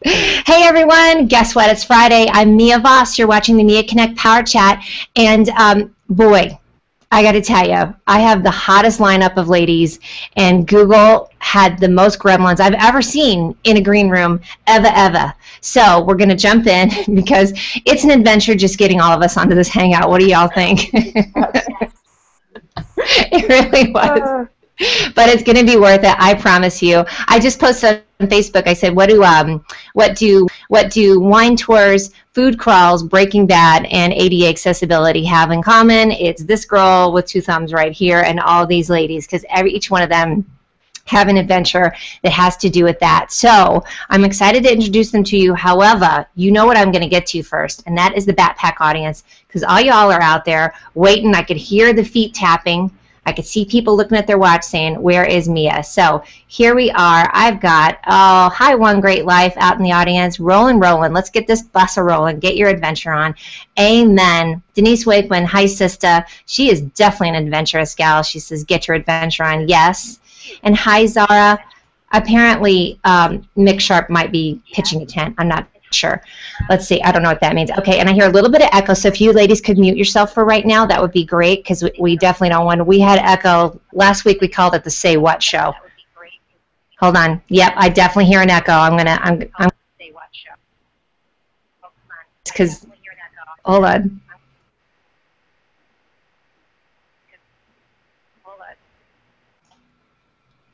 Hey everyone, guess what? It's Friday. I'm Mia Voss. You're watching the Mia Connect Power Chat. And boy, I got to tell you, I have the hottest lineup of ladies, and Google had the most gremlins I've ever seen in a green room, ever. So we're going to jump in because it's an adventure just getting all of us onto this hangout. What do y'all think? It really was. But it's going to be worth it, I promise you. I just posted on Facebook. I said, what do wine tours, food crawls, Breaking Bad, and ADA accessibility have in common? It's this girl with two thumbs right here and all these ladies, because each one of them have an adventure that has to do with that. So I'm excited to introduce them to you. However, you know what I'm going to get to first, and that is the backpack audience, because all y'all are out there waiting. I could hear the feet tapping. I could see people looking at their watch saying, where is Mia? So here we are. I've got, oh, hi, One Great Life out in the audience. Rolling. Let's get this bus a-rolling. Get your adventure on. Amen. Denise Wakeman, hi, sister. She is definitely an adventurous gal. She says, get your adventure on. Yes. And hi, Zara. Apparently, Mick Sharp might be pitching a tent. I'm not sure. Let's see. I don't know what that means. Okay, and I hear a little bit of echo, so if you ladies could mute yourself for right now, that would be great, because we definitely don't want to. We had echo. Last week we called it the Say What Show. Hold on. Yep, I definitely hear an echo. I'm because, hold on.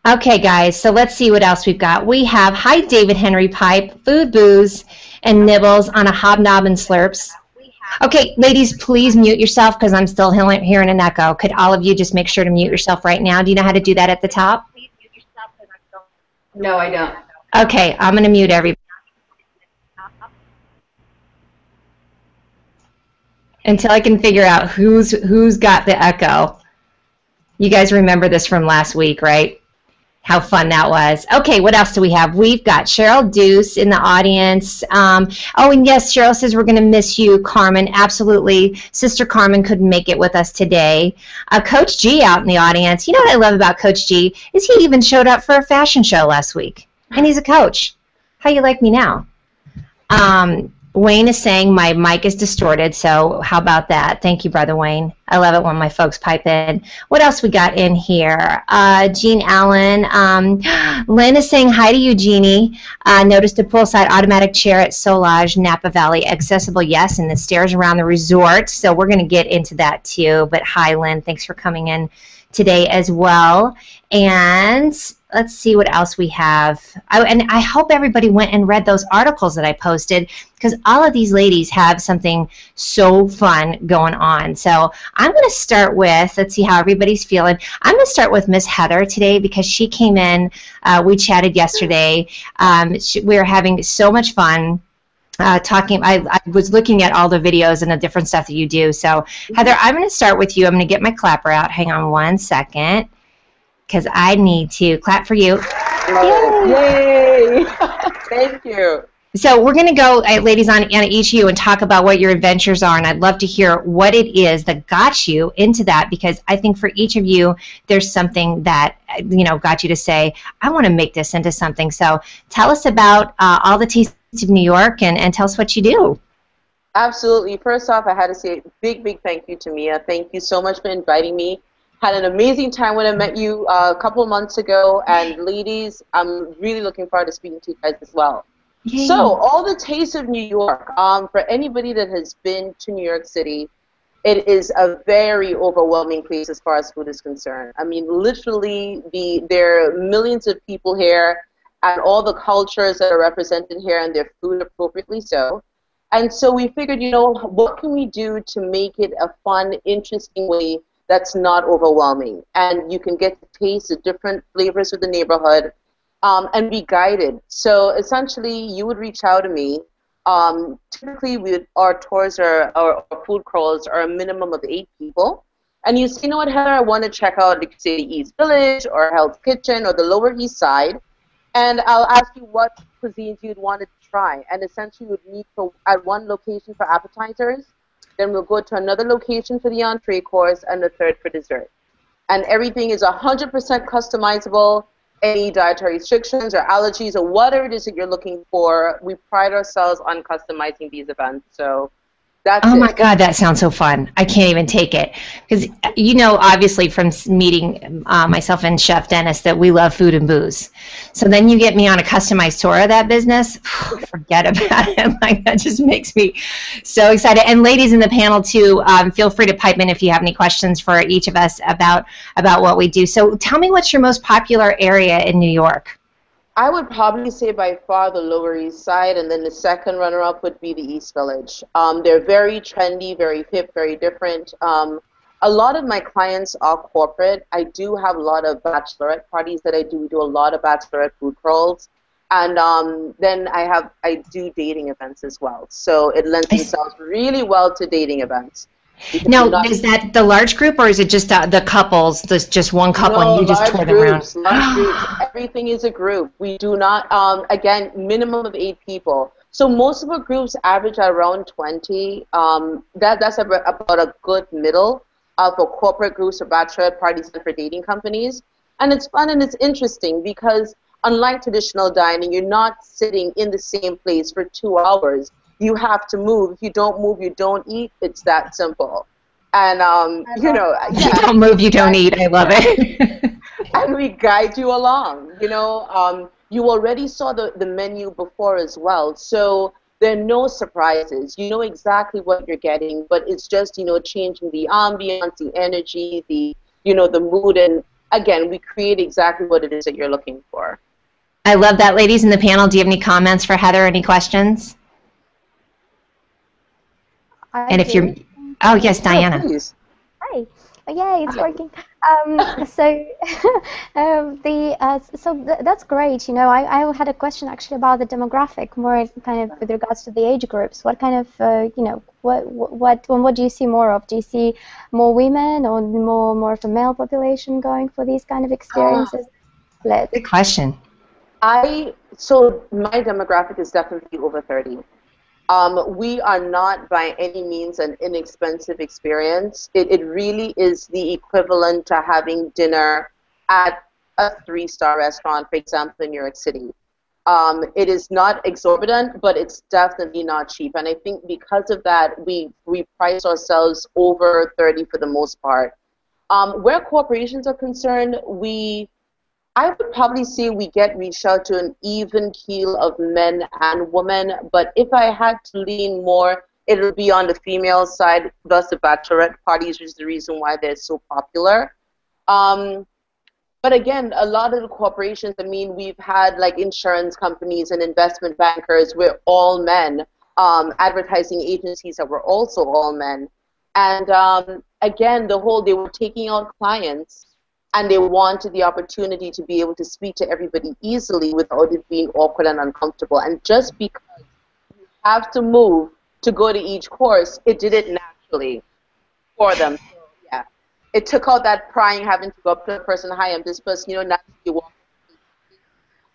Okay, guys, so let's see what else we've got. We have, hi, David Henry Pipe, food, booze, and nibbles on a hobnob and slurps. Okay, ladies, please mute yourself because I'm still hearing an echo. Could all of you just make sure to mute yourself right now? Do you know how to do that at the top? No, I don't. Okay, I'm going to mute everybody until I can figure out who's got the echo. You guys remember this from last week, right? How fun that was. Okay, what else do we have? We've got Cheryl Deuce in the audience. Oh, and yes, Cheryl says we're going to miss you, Carmen. Absolutely. Sister Carmen couldn't make it with us today. Coach G out in the audience. You know what I love about Coach G is he even showed up for a fashion show last week. And he's a coach. How you like me now? Wayne is saying my mic is distorted, so how about that? Thank you, Brother Wayne. I love it when my folks pipe in. What else we got in here? Jean Allen. Lynn is saying hi to you, Jeannie. Noticed a poolside automatic chair at Solage, Napa Valley. Accessible, yes, and the stairs around the resort. So we're going to get into that too. But hi, Lynn. Thanks for coming in today as well. And let's see what else we have. And I hope everybody went and read those articles that I posted, because all of these ladies have something so fun going on. So I'm going to start with, let's see how everybody's feeling. I'm going to start with Miss Heather today because she came in. We chatted yesterday. We were having so much fun. Talking, I was looking at all the videos and the different stuff that you do. So, Heather, I'm going to start with you. I'm going to get my clapper out. Hang on one second, because I need to clap for you. Yay! Thank you. So we're going to go, ladies, on each of you and talk about what your adventures are, and I'd love to hear what it is that got you into that, because I think for each of you, there's something that, got you to say, I want to make this into something. So tell us about all the tastes of New York, and tell us what you do. Absolutely. First off, I had to say a big thank you to Mia. Thank you so much for inviting me. Had an amazing time when I met you a couple of months ago, and ladies, I'm really looking forward to speaking to you guys as well. Yay. So, all the tastes of New York. For anybody that has been to New York City, it is a very overwhelming place as far as food is concerned. I mean, literally, there are millions of people here, and all the cultures that are represented here, and their food appropriately so. And so we figured, what can we do to make it a fun, interesting way that's not overwhelming, and you can get to taste the different flavors of the neighborhood and be guided. So essentially, you would reach out to me. Typically, our tours our food crawls are a minimum of 8 people. And you say, you know what, Heather, I want to check out, like, say, the East Village or Hell's Kitchen or the Lower East Side. And I'll ask you what cuisines you'd want to try. And essentially, you would meet at one location for appetizers. Then we'll go to another location for the entree course and the third for dessert. And everything is 100% customizable. any dietary restrictions or allergies or whatever it is that you're looking for. We pride ourselves on customizing these events. So that's Oh it. my God, that sounds so fun. I can't even take it. Because, obviously from meeting myself and Chef Dennis that we love food and booze. So then you get me on a customized tour of that business, forget about it. Like, that just makes me so excited. And ladies in the panel too, feel free to pipe in if you have any questions for each of us about what we do. So tell me, what's your most popular area in New York? I would probably say by far the Lower East Side, and then the second runner-up would be the East Village. They're very trendy, very hip, very different. A lot of my clients are corporate. I do have a lot of bachelorette parties that I do. We do a lot of bachelorette food crawls. And then I do dating events as well. So it lends itself really well to dating events. Now, is that the large group, or is it just the couples? There's just one couple and you just tour them around? Large groups. Everything is a group. We do not, again, minimum of 8 people. So most of our groups average at around 20. That's about a good middle for corporate groups or bachelorette parties and for dating companies. And it's fun and it's interesting because unlike traditional dining, you're not sitting in the same place for 2 hours. You have to move. If you don't move, you don't eat. It's that simple. And, If you don't move, you don't eat. I love it. And we guide you along. You already saw the menu before as well. So there are no surprises. You know exactly what you're getting, but it's just, changing the ambiance, the energy, the mood. And again, we create exactly what it is that you're looking for. I love that. Ladies in the panel, do you have any comments for Heather? Any questions? And if you're, oh yes, Diana. Please. Hi. Yay, it's working. That's great. I had a question actually about the demographic, more kind of with regards to the age groups. What kind of, what do you see more of? Do you see more women or more of a male population going for these kind of experiences? Good question. So my demographic is definitely over 30. We are not by any means an inexpensive experience. It really is the equivalent to having dinner at a 3-star restaurant, for example, in New York City. It is not exorbitant, but it's definitely not cheap. And I think because of that, we price ourselves over 30 for the most part. Where corporations are concerned, I would probably say we get reached out to an even keel of men and women, but if I had to lean more, it would be on the female side, thus the bachelorette parties, which is the reason why they're so popular. But again, a lot of the corporations, we've had like insurance companies and investment bankers, we're all men, advertising agencies that were also all men. And again, they were taking out clients, and they wanted the opportunity to be able to speak to everybody easily without it being awkward and uncomfortable. And just because you have to move to go to each course, it did it naturally for them. So, yeah, it took out that prying, having to go up to the person, hi, I'm this person, naturally you walk.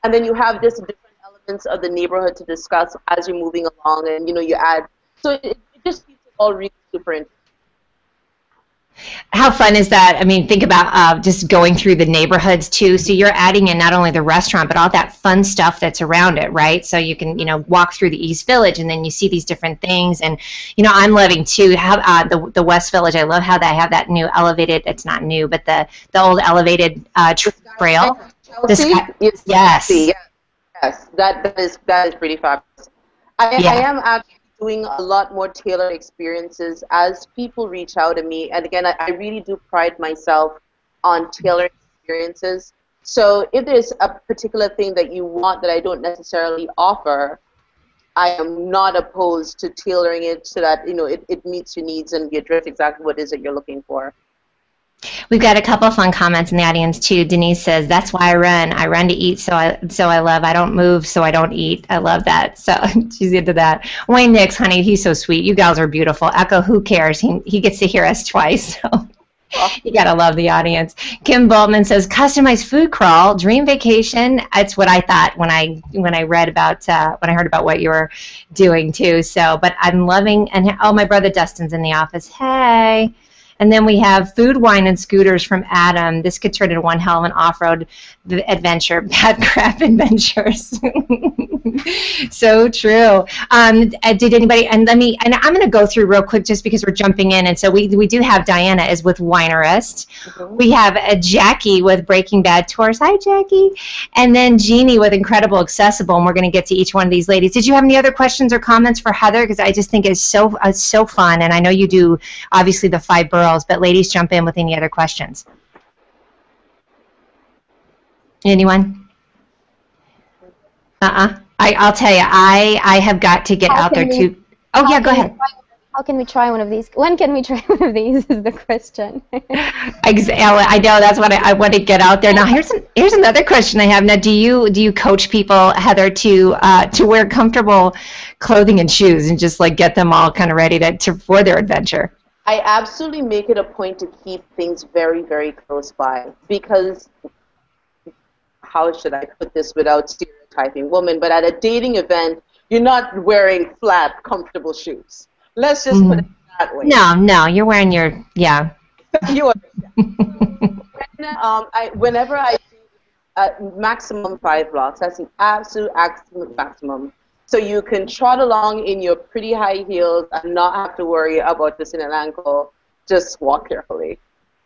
And then you have just different elements of the neighborhood to discuss as you're moving along, and you add. So it just keeps it all really super interesting. How fun is that? Think about just going through the neighborhoods too. So you're adding in not only the restaurant, but all that fun stuff that's around it, right? So you can, walk through the East Village, and then you see these different things. And, I'm loving too how the West Village. I love how they have that new elevated. It's not new, but the old elevated trail. Yes. Yes, that is pretty fabulous. I am actually doing a lot more tailored experiences as people reach out to me. And again, I really do pride myself on tailored experiences. So if there's a particular thing that you want that I don't necessarily offer, I am not opposed to tailoring it so that it meets your needs and you address exactly what it is that you're looking for. We've got a couple of fun comments in the audience too. Denise says, "That's why I run. I run to eat, so I love. I don't move, so I don't eat." I love that. So she's into that. Wayne Nix, honey, he's so sweet. You gals are beautiful. Echo, who cares? He gets to hear us twice. So you gotta love the audience. Kim Baldman says, "Customized food crawl, dream vacation." It's what I thought when I read about when I heard about what you were doing too. So, but I'm loving, and oh, my brother Dustin's in the office. Hey. And then we have food, wine, and scooters from Adam. This could turn into one hell of an off-road adventure. Bad crap adventures. So true. Did anybody, and I'm going to go through real quick just because we're jumping in. And so we do have Diana is with Winerist. Mm-hmm. We have Jackie with Breaking Bad Tours. Hi, Jackie. And then Jeannie with Incredible Accessible. And we're going to get to each one of these ladies. Did you have any other questions or comments for Heather? Because I just think it's so fun. And I know you do, obviously, the 5 boroughs, but ladies, jump in with any other questions. Anyone? I'll tell you, I have got to get out there too. Oh, yeah, go ahead. How can we try one of these? When can we try one of these is the question. I know, that's what I want to get out there. Now, here's another question I have. Now, do you coach people, Heather, to wear comfortable clothing and shoes and just like get them all kind of ready for their adventure? I absolutely make it a point to keep things very, very close by because, how should I put this without stereotyping women, but at a dating event, you're not wearing flat, comfortable shoes. Let's just put it that way. No, you're wearing your, yeah. You understand. Whenever I do maximum 5 blocks, that's an absolute maximum. So you can trot along in your pretty high heels and not have to worry about twisting an ankle. Just walk carefully.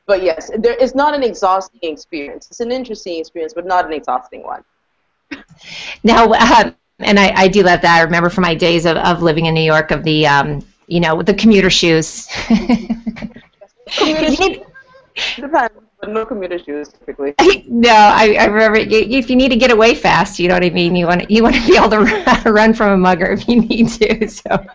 But yes, there is not an exhausting experience. It's an interesting experience, but not an exhausting one. Now, and I do love that. I remember from my days of living in New York of the, with the commuter shoes. Depends, but no commuter shoes typically. No, I remember if you need to get away fast, you know what I mean. You want to be able to run from a mugger if you need to. So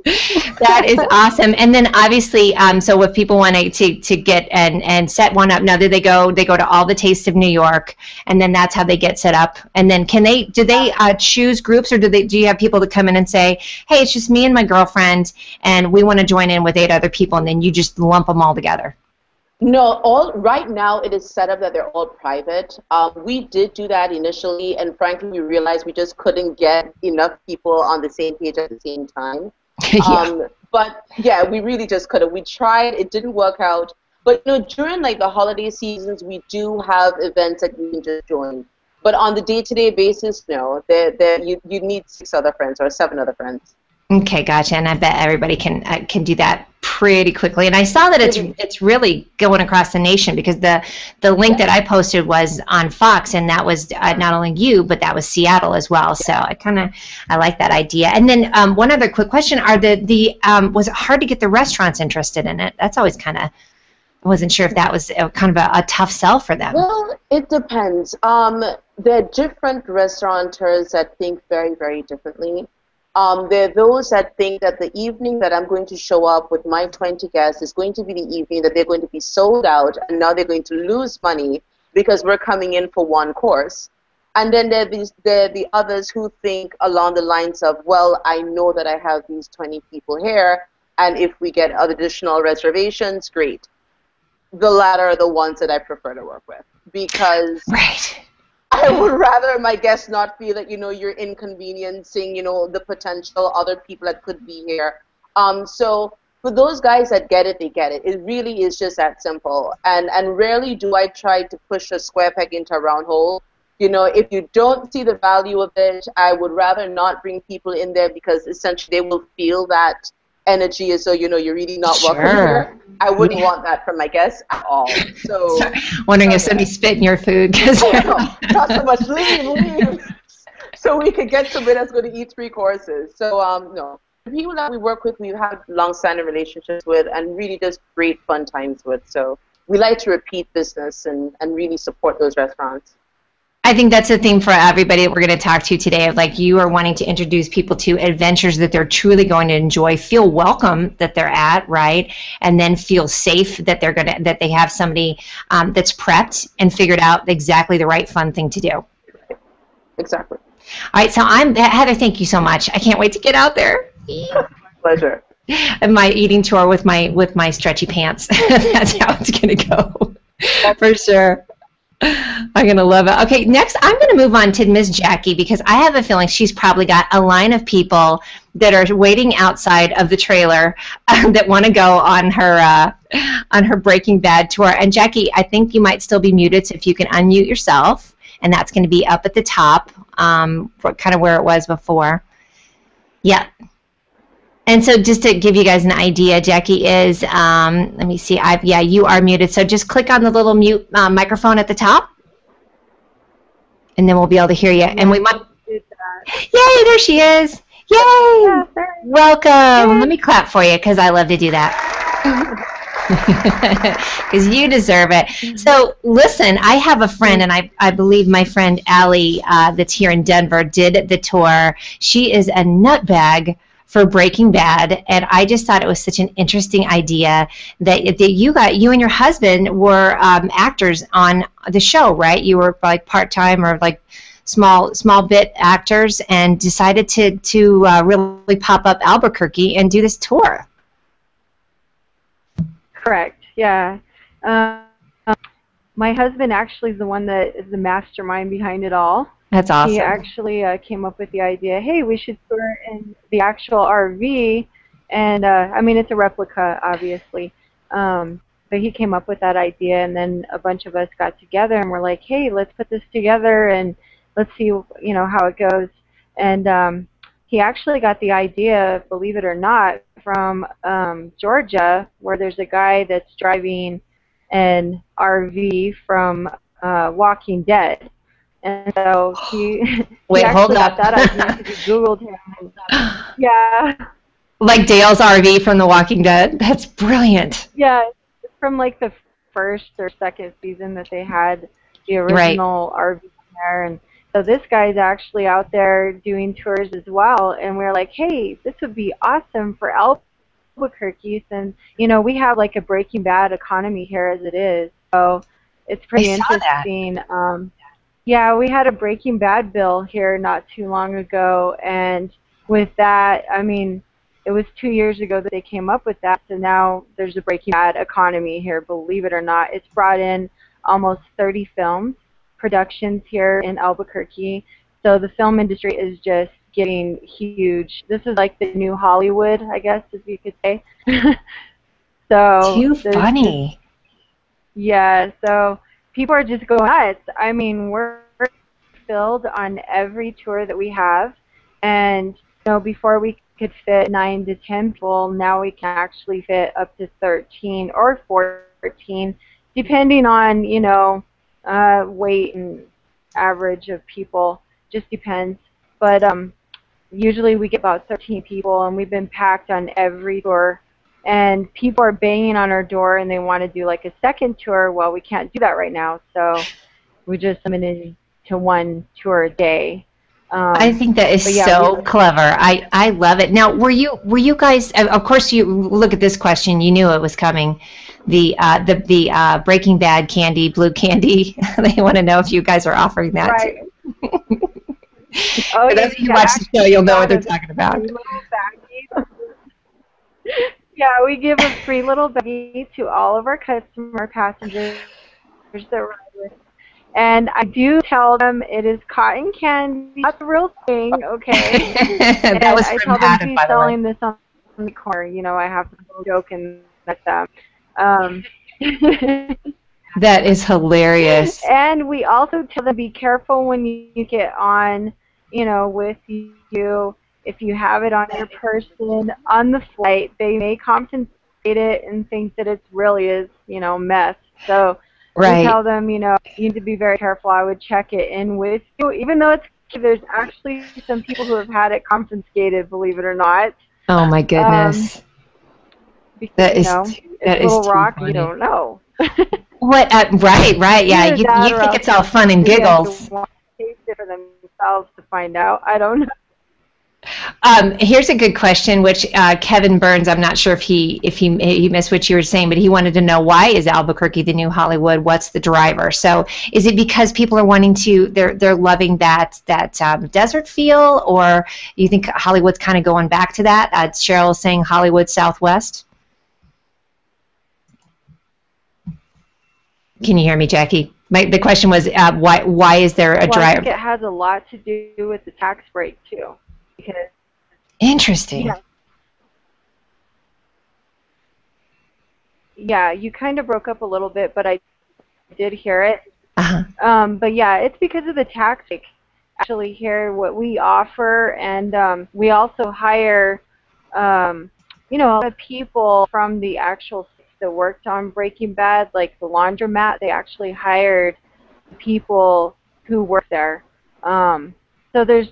that is awesome. And then obviously, so if people want to get and set one up, now do they go to all the Taste of New York, and then that's how they get set up. And then do they choose groups, or do you have people that come in and say, hey, it's just me and my girlfriend, and we want to join in with 8 other people, and then you just lump them all together? No, right now it is set up that they're all private. We did do that initially, and frankly, we realized we just couldn't get enough people on the same page at the same time. Yeah. But yeah, we really just couldn't. We tried, it didn't work out. But during like the holiday seasons, we do have events that you can just join. But on the day-to-day basis, no, you need 6 other friends or 7 other friends. Okay, gotcha. And I bet everybody can do that pretty quickly. And I saw that it's really going across the nation, because the link that I posted was on Fox, and that was not only you, but that was Seattle as well. So I like that idea. And then one other quick question: was it hard to get the restaurants interested in it? That's always kind of, I wasn't sure if that was kind of a tough sell for them. Well, it depends. There are different restaurateurs that think very, very differently. There are those that think that the evening that I'm going to show up with my 20 guests is going to be the evening that they're going to be sold out, and now they're going to lose money because we're coming in for one course. And then there are the others who think along the lines of, well, I know that I have these 20 people here, and if we get additional reservations, great. The latter are the ones that I prefer to work with, because right. I would rather my guests not feel that, you're inconveniencing, the potential other people that could be here. So for those guys that get it, they get it. It really is just that simple. And rarely do I try to push a square peg into a round hole. If you don't see the value of it, I would rather not bring people in there, because essentially they will feel that energy as though, you're really not welcome here. I wouldn't want that from my guests at all. So, wondering if somebody spit in your food. Not so much. Leave. So we could get somebody that's going to eat 3 courses. So, no. The people that we work with, we've had long-standing relationships with, and really just great fun times with. So we like to repeat business and really support those restaurants. I think that's the thing for everybody that we're going to talk to today, of like, you are wanting to introduce people to adventures that they're truly going to enjoy, feel welcome that they're at, right? And then feel safe that that they have somebody that's prepped and figured out exactly the right fun thing to do. Exactly. All right, so Heather, thank you so much. I can't wait to get out there. My pleasure. And my eating tour with my stretchy pants. That's how it's going to go, for sure. I'm going to love it. Okay, next I'm going to move on to Ms. Jackie, because I have a feeling she's probably got a line of people that are waiting outside of the trailer that want to go on her Breaking Bad tour. And Jackie, I think you might still be muted, so if you can unmute yourself, and that's going to be up at the top, kind of where it was before. Yeah. And so just to give you guys an idea, Jackie is, let me see, yeah, you are muted. So just click on the little mute microphone at the top, and then we'll be able to hear you. And we might, yay, there she is. Yay! Yeah, welcome. Yay. Let me clap for you because I love to do that. Because you deserve it. So listen, I have a friend, and I believe my friend Allie that's here in Denver did the tour. She is a nutbag for Breaking Bad, and I just thought it was such an interesting idea that you and your husband were actors on the show, right? You were like part-time or like small bit actors, and decided to really pop up Albuquerque and do this tour. Correct. Yeah. My husband actually is the one that is the mastermind behind it all. That's awesome. He actually came up with the idea, hey, we should tour in the actual RV, and I mean, it's a replica, obviously, but he came up with that idea, and then a bunch of us got together, and we're like, hey, let's put this together, and let's see, how it goes. And he actually got the idea, believe it or not, from Georgia, where there's a guy that's driving an RV from Walking Dead. And so he hold got up. that idea because he Googled him. Yeah. Like Dale's RV from The Walking Dead? That's brilliant. Yeah, it's from like the first or second season that they had the original RV there. And so this guy's actually out there doing tours as well. And we're like, hey, this would be awesome for Albuquerque, since, we have like a Breaking Bad economy here as it is. So it's pretty interesting. Yeah, we had a Breaking Bad bill here not too long ago, and with that, I mean, it was 2 years ago that they came up with that, so now there's a Breaking Bad economy here, believe it or not. It's brought in almost 30 film productions here in Albuquerque, so the film industry is just getting huge. This is like the new Hollywood, I guess, if you could say. So too funny. Yeah, so people are just going nuts. I mean, we're filled on every tour that we have, and before we could fit 9 to 10 people, now we can actually fit up to 13 or 14, depending on weight and average of people. Just depends. But usually we get about 13 people, and we've been packed on every tour. And people are banging on our door, and they want to do like a second tour. Well, we can't do that right now, so we just limited to 1 tour a day. I think that is so clever. I love it. Now, were you guys? Of course, you look at this question. You knew it was coming. The Breaking Bad candy, blue candy. They want to know if you guys are offering that too. For those of you who watch the show, you'll know what they're talking about. Yeah, we give a free little baggie to all of our customer passengers that ride with. And I do tell them it is cotton candy, not the real thing, okay? That was I from tell them Adam, she's by the way. selling this on the corner. I have to joke and that's that. That is hilarious. And we also tell them, be careful when you get on, with you. If you have it on your person on the flight, they may compensate it and think that it really is, mess. So we tell them, you need to be very careful. I would check it in with you, even though there's actually some people who have had it confiscated, believe it or not. Oh my goodness. Because, that is it's a little rock, funny. You don't know. What? Right. Yeah, you think it's all fun and giggles. They have to taste it for themselves to find out. I don't know. Here's a good question, which Kevin Burns, I'm not sure if he missed what you were saying, but he wanted to know, why is Albuquerque the new Hollywood? What's the driver? So is it because people are wanting to, they're loving that desert feel, or you think Hollywood's kind of going back to that? Cheryl is saying Hollywood Southwest. Can you hear me, Jackie? The question was, why is there a driver? I think it has a lot to do with the tax break too, because Interesting. Yeah. Yeah, you kind of broke up a little bit, but I did hear it. But yeah, it's because of the tactic. Actually, here what we offer, and we also hire, a lot of people from the actual states that worked on Breaking Bad, like the laundromat. They actually hired people who work there. So there's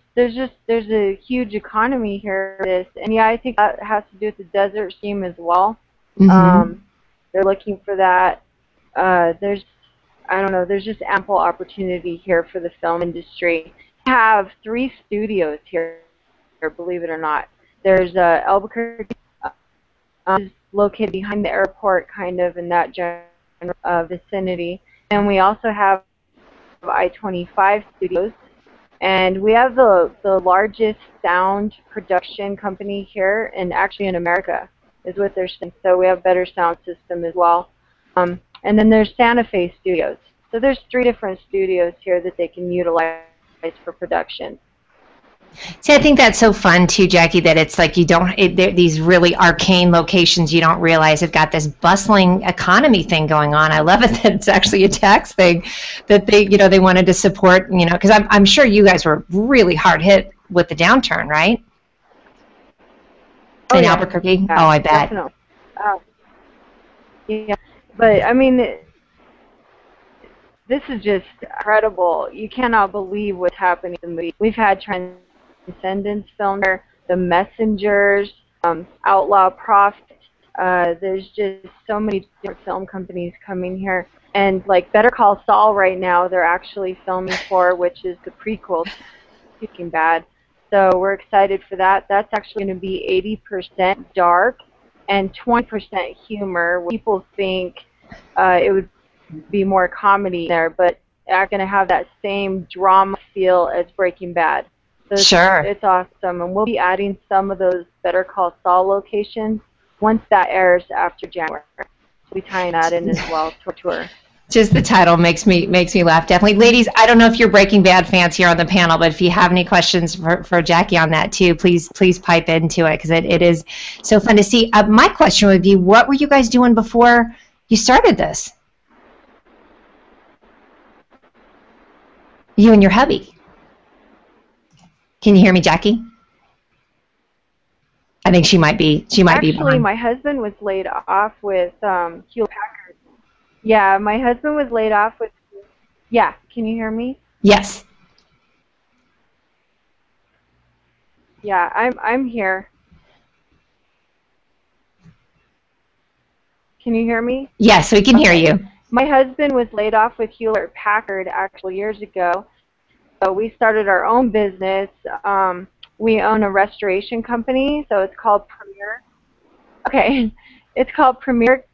a huge economy here for this, and yeah, I think that has to do with the desert steam as well. They're looking for that. There's I don't know, there's just ample opportunity here for the film industry. We have 3 studios here, believe it or not. There's Albuquerque, is located behind the airport, kind of in that general vicinity. And we also have I-25 studios. And we have the largest sound production company here, and actually in America, is what they're saying. So we have better sound system as well. And then there's Santa Fe Studios. So there's 3 different studios here that they can utilize for production. See, I think that's so fun too, Jackie, that it's like these really arcane locations you don't realize have got this bustling economy thing going on. I love it that it's actually a tax thing that they wanted to support, because I'm sure you guys were really hard hit with the downturn, right? In Albuquerque? Yeah, oh, I bet. Definitely. Yeah, but I mean, this is just incredible. You cannot believe what's happening in the movie. We've had Transcendence filmed there, The Messengers, Outlaw Prophet. There's just so many different film companies coming here. And like Better Call Saul right now, they're actually filming for, which is the prequel to Breaking Bad. So we're excited for that. That's actually going to be 80% dark and 20% humor. People think it would be more comedy there, but it's going to have that same drama feel as Breaking Bad. So Sure. It's awesome. And we'll be adding some of those Better Call Saul locations once that airs after January. We'll be tying that in as well to our tour. Just the title makes me laugh, definitely. Ladies, I don't know if you're Breaking Bad fans here on the panel, but if you have any questions for Jackie on that too, please pipe into it, because it is so fun to see. My question would be, what were you guys doing before you started this? You and your hubby. Can you hear me, Jackie? I think she might be. Actually, my husband was laid off with Hewlett Packard. Yeah, my husband was laid off with. Yeah, can you hear me? Yes. Yeah, I'm here. Can you hear me? Yes, we can hear you. My husband was laid off with Hewlett Packard actually years ago. So we started our own business. We own a restoration company, so it's called Premier. Okay, it's called Premier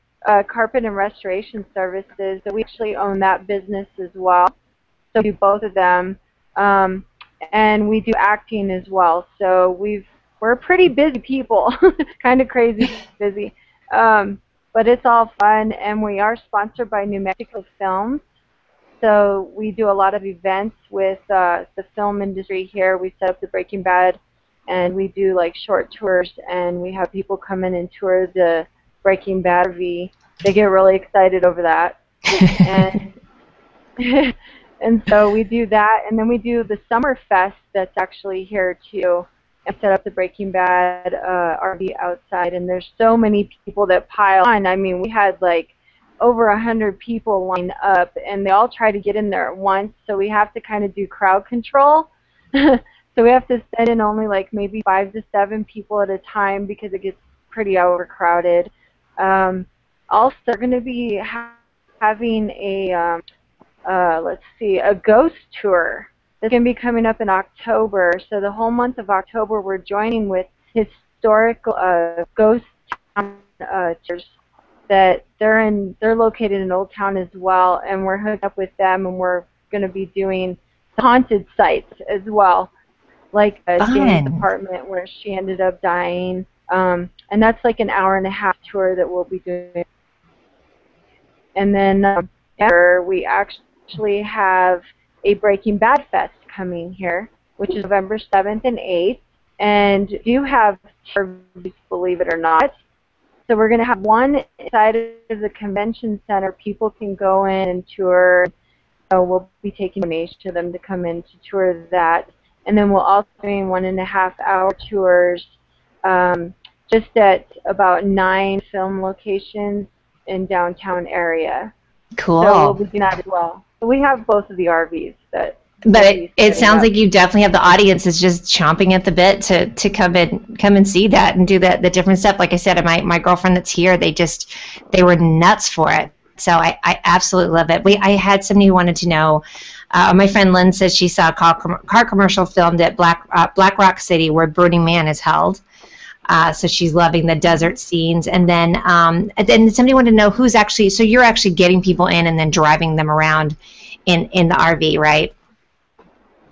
Carpet and Restoration Services. So we actually own that business as well. So we do both of them, and we do acting as well. So we're pretty busy people, kind of crazy busy. But it's all fun, and we are sponsored by New Mexico Films. So we do a lot of events with the film industry here. We set up the Breaking Bad, and we do like short tours, and we have people come in and tour the Breaking Bad RV. They get really excited over that. And so we do that, and then we do the Summer Fest that's actually here too. And set up the Breaking Bad RV outside, and there's so many people that pile on. I mean, we had like over 100 people line up, and they all try to get in there at once, so we have to kind of do crowd control. So we have to send in only like maybe 5 to 7 people at a time because it gets pretty overcrowded. Also, they're going to be having a, a ghost tour. It's going to be coming up in October. So the whole month of October, we're joining with historical ghost tours that they're located in Old Town as well, and we're hooked up with them, and we're going to be doing haunted sites as well, like Jane's apartment where she ended up dying, and that's like an hour-and-a-half tour that we'll be doing. And then we actually have a Breaking Bad Fest coming here, which is November 7th and 8th, and you have RVs, believe it or not. So we're going to have one inside of the convention center. People can go in and tour. So we'll be taking donations to them to come in to tour that. And then we'll also be doing 1.5-hour tours just at about 9 film locations in downtown area. Cool. So we'll be doing that as well. So we have both of the RVs. But it sounds like you definitely have the audience is just chomping at the bit to come and see that and do the different stuff. Like I said, my girlfriend that's here, they were nuts for it. So I absolutely love it. I had somebody who wanted to know. My friend Lynn says she saw a car commercial filmed at Black Rock City where Burning Man is held. So she's loving the desert scenes. And then somebody wanted to know who's actually. So you're actually getting people in and then driving them around in the RV, right?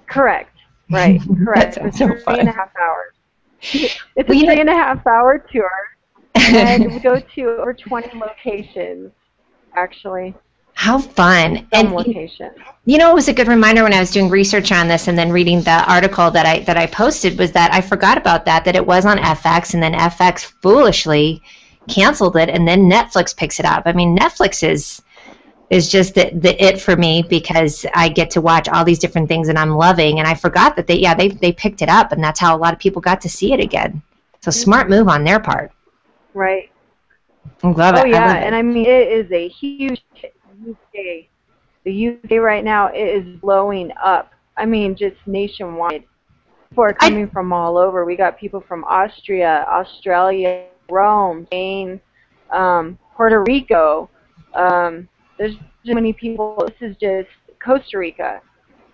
Correct. Right. Correct. That sounds so fun. 3.5 hours. It's a 3.5-hour tour, and we go to over 20 locations, actually. How fun. Some locations. You know, it was a good reminder when I was doing research on this and then reading the article that I posted was that I forgot about that it was on FX, and then FX foolishly canceled it, and then Netflix picks it up. I mean, Netflix is just the it for me because I get to watch all these different things and I'm loving, and I forgot that they picked it up, and that's how a lot of people got to see it again. So smart move on their part. Right. I love it. Oh yeah, and I mean it is a huge UK. The UK right now is blowing up. I mean just nationwide. People are coming from all over. We got people from Austria, Australia, Rome, Spain, Puerto Rico. There's so many people. This is just Costa Rica.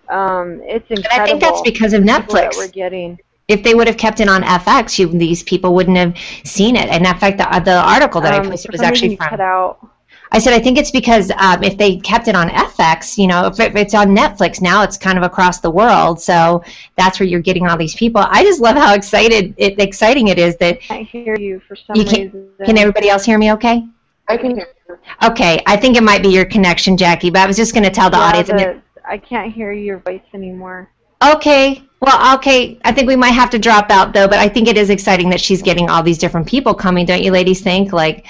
It's incredible. And I think that's because of Netflix. That we're getting. If they would have kept it on FX, these people wouldn't have seen it. And in fact, the article that I posted was actually from. Cut out. I said I think it's because if they kept it on FX, if it's on Netflix now, it's kind of across the world. So that's where you're getting all these people. I just love how exciting it is that. I hear you for some reason. Can everybody else hear me? Okay. I can hear you. Okay, I think it might be your connection, Jackie, but I was just going to tell the audience. I can't hear your voice anymore. Okay, well, okay, I think we might have to drop out, though, but I think it is exciting that she's getting all these different people coming, don't you ladies think, that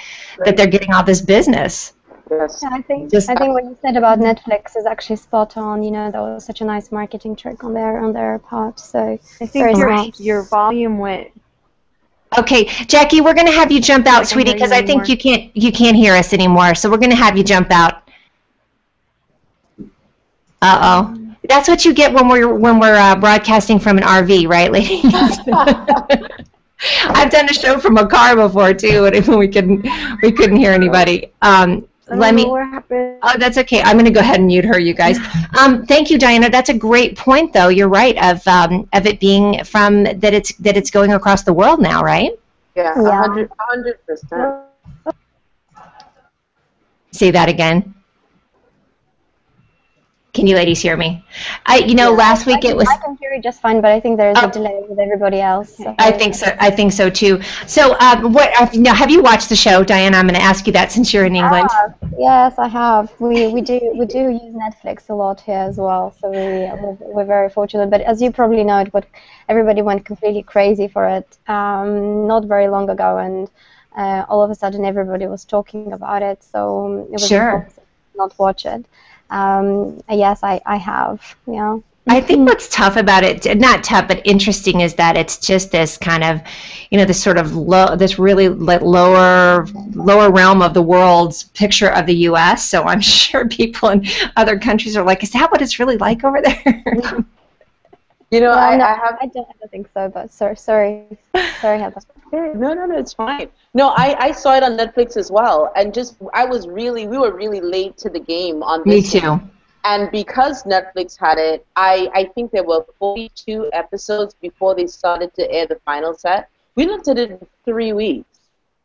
they're getting all this business? Yes. Yeah, I think what you said about Netflix is actually spot on. That was such a nice marketing trick on their part. So I think your volume went. Okay, Jackie, we're going to have you jump out, sweetie, because I think you can't hear us anymore. So we're going to have you jump out. Uh-oh. That's what you get when we're broadcasting from an RV, right, ladies? I've done a show from a car before too, and we couldn't hear anybody. Oh, that's okay. I'm going to go ahead and mute her, you guys. Thank you, Diana. That's a great point, though. You're right of it being from that it's going across the world now, right? Yeah, 100%. Say that again. Can you ladies hear me? Last week it was. I can hear you just fine, but I think there's a delay with everybody else. So. I think so. I think so too. So, have you watched the show, Diana? I'm going to ask you that since you're in England. Yes, I have. We do use Netflix a lot here as well, so we're very fortunate. But as you probably know, everybody went completely crazy for it not very long ago, and all of a sudden everybody was talking about it. So it was impossible to not watch it. Yes, I have. Yeah. I think what's tough about it, not tough, but interesting, is that it's just this kind of, this sort of this really lower realm of the world's picture of the U.S. So I'm sure people in other countries are like, is that what it's really like over there? I don't think so, but sorry, Heather. No, it's fine. No, I saw it on Netflix as well, and we were really late to the game on this. Me too. And because Netflix had it, I think there were 42 episodes before they started to air the final set. We looked at it in 3 weeks.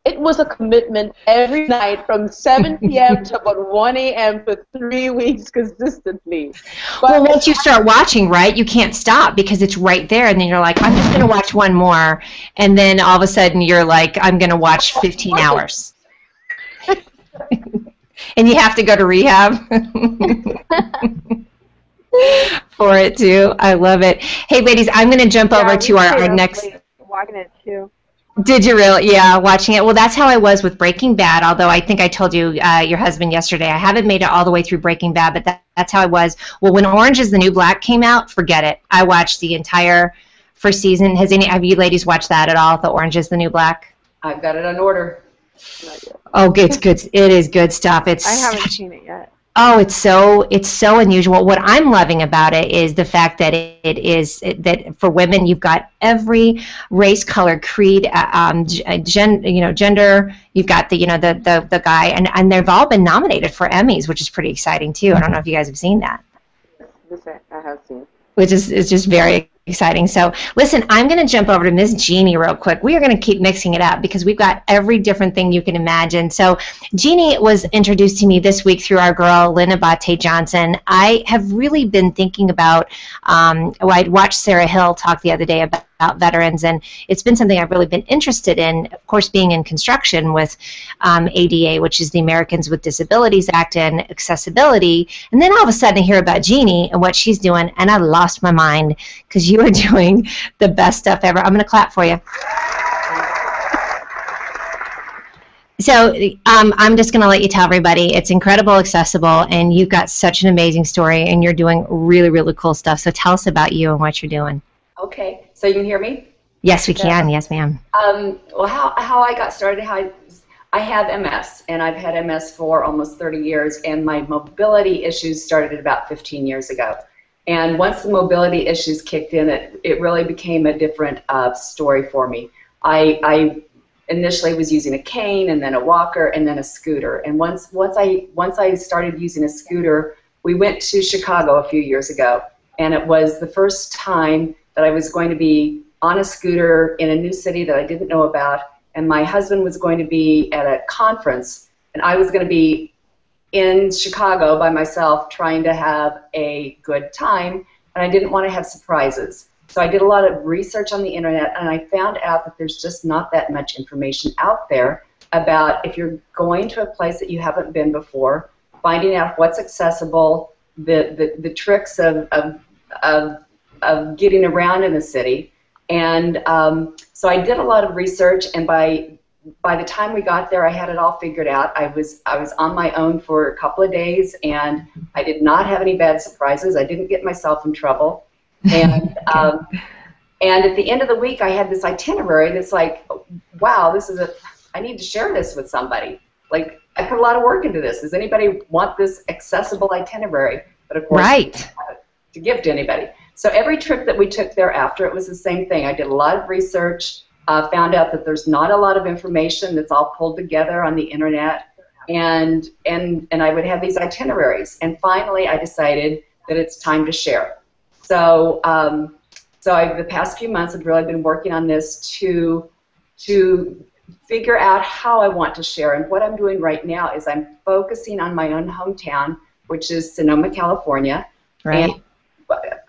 It was a commitment every night from 7 p.m. to about 1 a.m. for 3 weeks consistently. But once you start watching, right, you can't stop because it's right there, and then you're like, I'm just going to watch one more, and then all of a sudden you're like, I'm going to watch 15 hours. And you have to go to rehab for it, too. I love it. Hey, ladies, I'm going to jump over to our next... watching it too. Did you really? Yeah, watching it. Well, that's how I was with Breaking Bad, although I think I told you, your husband yesterday, I haven't made it all the way through Breaking Bad, but that's how I was. Well, when Orange is the New Black came out, forget it. I watched the entire first season. Have you ladies watched that at all, the Orange is the New Black? I've got it on order. Oh, it's good. It is good stuff. I haven't seen it yet. Oh, it's so unusual. What I'm loving about it is the fact that that for women you've got every race, color, creed, gender. You've got the guy, and they've all been nominated for Emmys, which is pretty exciting too. I don't know if you guys have seen that. I have seen. Which is just very exciting. So listen, I'm going to jump over to Miss Jeannie real quick. We are going to keep mixing it up because we've got every different thing you can imagine. So Jeannie was introduced to me this week through our girl, Lynn Abate Johnson. I have really been thinking about, I watched Sarah Hill talk the other day about veterans, and it's been something I've really been interested in, of course, being in construction with ADA, which is the Americans with Disabilities Act, and accessibility. And then all of a sudden I hear about Jeannie and what she's doing, and I lost my mind because you are doing the best stuff ever. I'm going to clap for you. So I'm just going to let you tell everybody it's incredible, accessible, and you've got such an amazing story, and you're doing really, really cool stuff. So tell us about you and what you're doing. Okay, so you can hear me? Yes, we can. Yes, ma'am. Well, how I got started, I have MS, and I've had MS for almost 30 years, and my mobility issues started about 15 years ago. And once the mobility issues kicked in, it really became a different story for me. I initially was using a cane, and then a walker, and then a scooter. And once I started using a scooter, we went to Chicago a few years ago, and it was the first time that I was going to be on a scooter in a new city that I didn't know about, and my husband was going to be at a conference, and I was going to be in Chicago by myself trying to have a good time, and I didn't want to have surprises. So I did a lot of research on the internet, and I found out that there's just not that much information out there about if you're going to a place that you haven't been before, finding out what's accessible, the tricks of getting around in the city. And so I did a lot of research, and by the time we got there, I had it all figured out. I was on my own for a couple of days, and I did not have any bad surprises. I didn't get myself in trouble. And and at the end of the week, I had this itinerary that's like, wow, I need to share this with somebody. Like, I put a lot of work into this. Does anybody want this accessible itinerary? But of course, right, to give to anybody. So every trip that we took thereafter, it was the same thing. I did a lot of research, found out that there's not a lot of information that's all pulled together on the internet, and I would have these itineraries. And finally, I decided that it's time to share. So the past few months, I've really been working on this to figure out how I want to share. And what I'm doing right now is I'm focusing on my own hometown, which is Sonoma, California. Right. And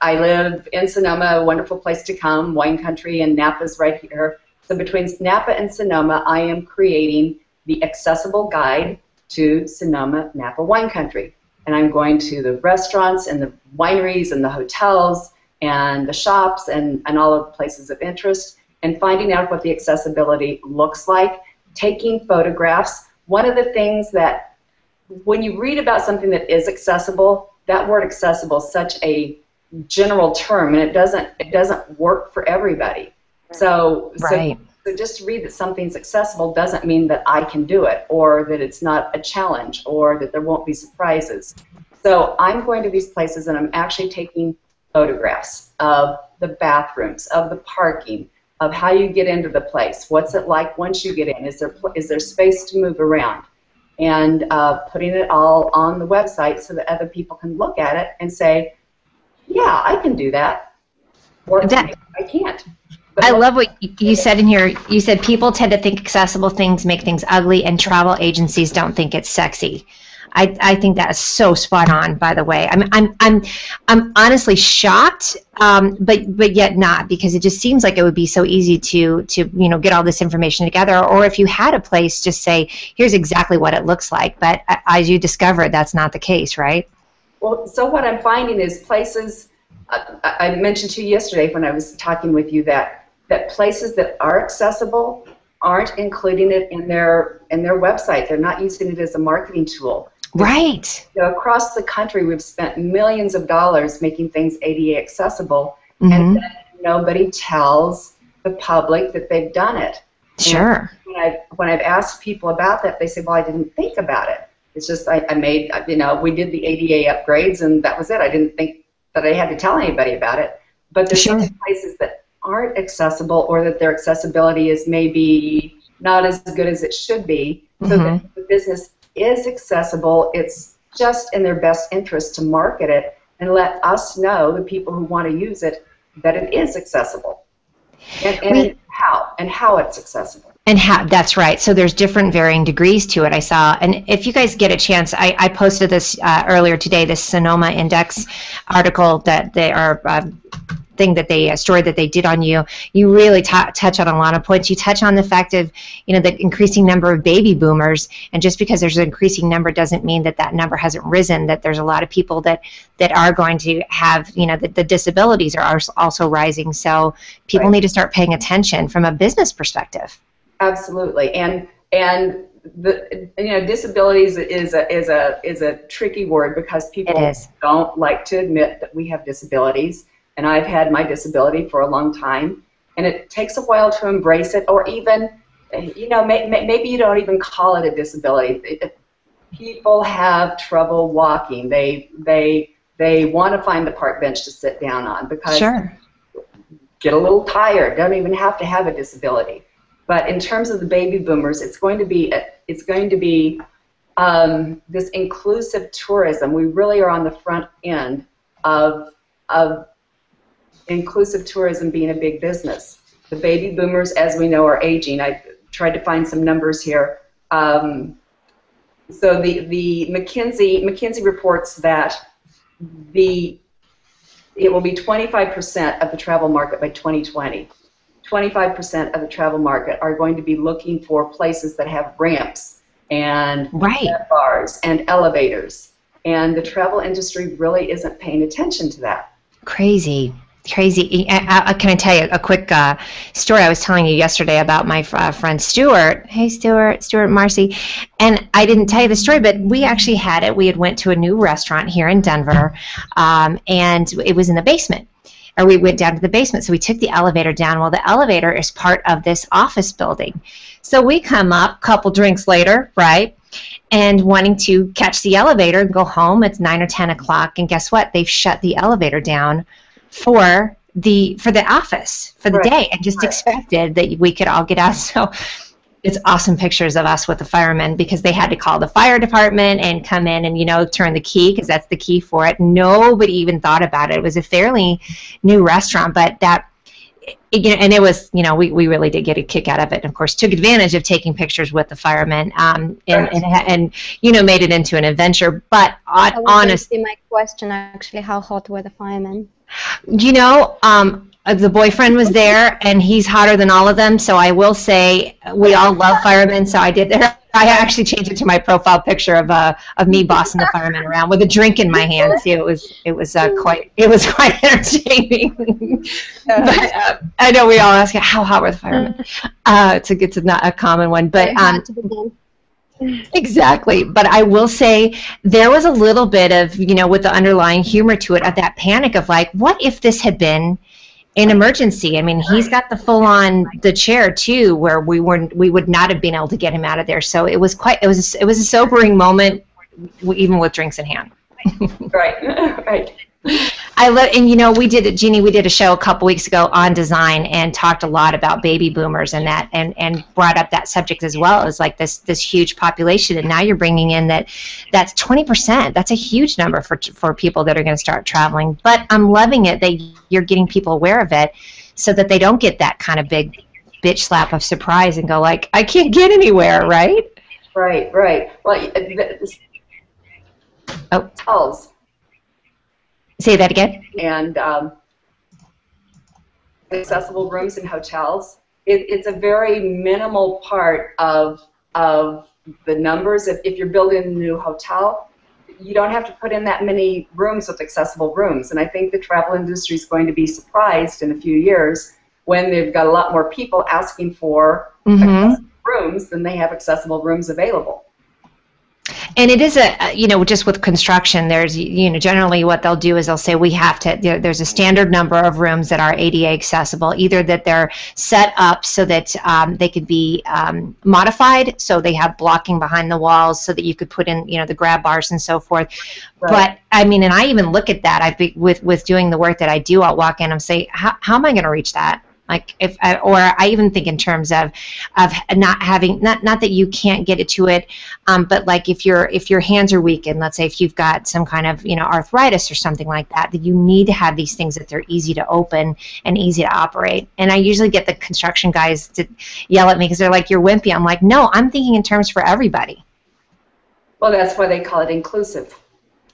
I live in Sonoma, a wonderful place to come, wine country, and Napa's right here. So between Napa and Sonoma, I am creating the accessible guide to Sonoma Napa wine country. And I'm going to the restaurants and the wineries and the hotels and the shops and all of the places of interest, and finding out what the accessibility looks like, taking photographs. One of the things that when you read about something that is accessible, that word accessible is such a general term, and it doesn't work for everybody. So just to read that something's accessible doesn't mean that I can do it, or that it's not a challenge, or that there won't be surprises. So I'm going to these places, and I'm actually taking photographs of the bathrooms, of the parking, of how you get into the place. What's it like once you get in? Is there space to move around? And putting it all on the website so that other people can look at it and say, yeah, I can do that, or I can't. But I love what you said in here. You said people tend to think accessible things make things ugly, and travel agencies don't think it's sexy. I think that is so spot on. By the way, I'm honestly shocked, but yet not, because it just seems like it would be so easy to get all this information together. Or if you had a place, just say, here's exactly what it looks like. But as you discovered, that's not the case, right? Well, so what I'm finding is places. I mentioned to you yesterday when I was talking with you that that places that are accessible aren't including it in their website. They're not using it as a marketing tool. Right. You know, across the country, we've spent millions of dollars making things ADA accessible, Mm-hmm. and then nobody tells the public that they've done it. Sure. And when I've asked people about that, they say, well, I didn't think about it. It's just I made, you know, we did the ADA upgrades, and that was it. I didn't think that I had to tell anybody about it. But there's Sure. some places that aren't accessible, or that their accessibility is maybe not as good as it should be. So Mm-hmm. that the business is accessible. It's just in their best interest to market it and let us know, the people who want to use it, that it is accessible. And how it's accessible. And how, that's right. So there's different varying degrees to it, I saw. And if you guys get a chance, I posted this earlier today, this Sonoma Index article that they are story that they did on you. You really touch on a lot of points. You touch on the fact of, you know, the increasing number of baby boomers, and just because there's an increasing number doesn't mean that that number hasn't risen, that there's a lot of people that are going to have, you know, the disabilities are also rising. So people Right. need to start paying attention from a business perspective. Absolutely, and the, you know, disabilities is a tricky word, because people don't like to admit that we have disabilities, and I've had my disability for a long time, and it takes a while to embrace it, or even, you know, maybe you don't even call it a disability. People have trouble walking. They want to find the park bench to sit down on, because Sure. get a little tired. Don't even have to have a disability. But in terms of the baby boomers, it's going to be this inclusive tourism. We really are on the front end of inclusive tourism being a big business. The baby boomers, as we know, are aging. I tried to find some numbers here. So the McKinsey reports that it will be 25% of the travel market by 2020. 25% of the travel market are going to be looking for places that have ramps and bars and elevators. And the travel industry really isn't paying attention to that. Crazy. Can I tell you a quick story? I was telling you yesterday about my friend Stuart. Hey, Stuart, Marcy. And I didn't tell you the story, but we actually had it. We had went to a new restaurant here in Denver, and it was in the basement. Or we went down to the basement, so we took the elevator down. Well, the elevator is part of this office building. So we come up a couple drinks later, right, and wanting to catch the elevator and go home. It's 9 or 10 o'clock, and guess what? They've shut the elevator down for the office for the day, and just expected that we could all get out. So it's awesome pictures of us with the firemen, because they had to call the fire department and come in and, you know, turn the key, because that's the key for it. Nobody even thought about it. It was a fairly new restaurant, but that, you know, and it was, you know, we really did get a kick out of it, and of course took advantage of taking pictures with the firemen, and you know, made it into an adventure. But honestly, my question actually, how hot were the firemen? You know, the boyfriend was there, and he's hotter than all of them. So I will say we all love firemen. So I did. I actually changed it to my profile picture of me bossing the firemen around with a drink in my hand. See, it was quite entertaining. But I know we all ask how hot were the firemen. It's not a common one, but exactly. But I will say there was a little bit of, you know, with the underlying humor to it, of that panic of like, what if this had been an emergency? I mean, he's got the full-on the chair too, where we would not have been able to get him out of there. So it was a sobering moment, even with drinks in hand. Right. And you know, we did a show a couple weeks ago on design, and talked a lot about baby boomers and that, and brought up that subject as well, as like this huge population. And now you're bringing in that's 20%. That's a huge number for people that are going to start traveling. But I'm loving it that you're getting people aware of it, so that they don't get that kind of big bitch slap of surprise and go like, I can't get anywhere, right? Right. Well, hotels. Say that again. And accessible rooms in hotels. It's a very minimal part of the numbers. If you're building a new hotel, you don't have to put in that many rooms with accessible rooms. And I think the travel industry is going to be surprised in a few years when they've got a lot more people asking for accessible rooms than they have accessible rooms available. And it is just with construction, there's, generally what they'll do is they'll say we have to, there's a standard number of rooms that are ADA accessible, either that they're set up so that they could be modified, so they have blocking behind the walls so that you could put in, the grab bars and so forth. Right. But, and I even look at that, with doing the work that I do, I'll walk in and say, how am I going to reach that? Like or I even think in terms of not having, not that you can't get it to it, but like if your hands are weakened, let's say if you've got some kind of arthritis or something like that, that you need to have these things that they're easy to open and easy to operate. And I usually get the construction guys to yell at me because they're like, "You're wimpy." I'm like, "No, I'm thinking in terms for everybody." Well, that's why they call it inclusive.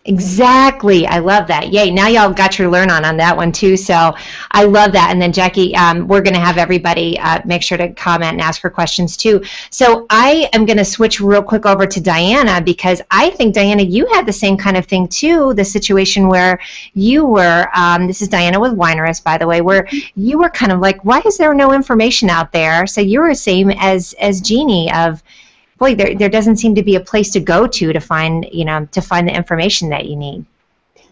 Exactly. I love that. Yay. Now y'all got your learn on that one too. So I love that. And then Jackie, we're going to have everybody make sure to comment and ask her questions too. So I am going to switch real quick over to Diana, because I think, Diana, you had the same kind of thing too, the situation where you were, this is Diana with Winerist, by the way, where you were kind of like, why is there no information out there? So you were the same as Jeannie of, boy, there doesn't seem to be a place to go to find the information that you need.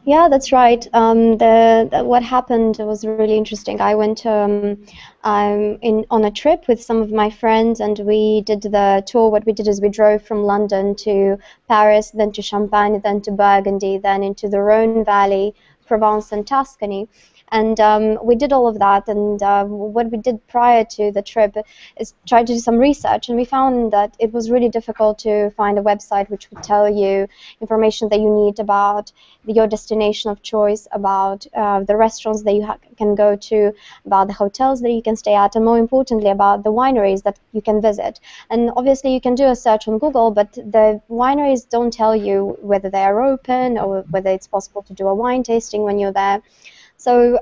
Yeah, that's right. What happened was really interesting. I went on a trip with some of my friends, and we did the tour. What we did is we drove from London to Paris, then to Champagne, then to Burgundy, then into the Rhone Valley, Provence, and Tuscany. And we did all of that, and what we did prior to the trip is try to do some research, and we found that it was really difficult to find a website which would tell you information that you need about your destination of choice, about the restaurants that you can go to, about the hotels that you can stay at, and more importantly about the wineries that you can visit. And obviously you can do a search on Google, but the wineries don't tell you whether they are open or whether it's possible to do a wine tasting when you're there. So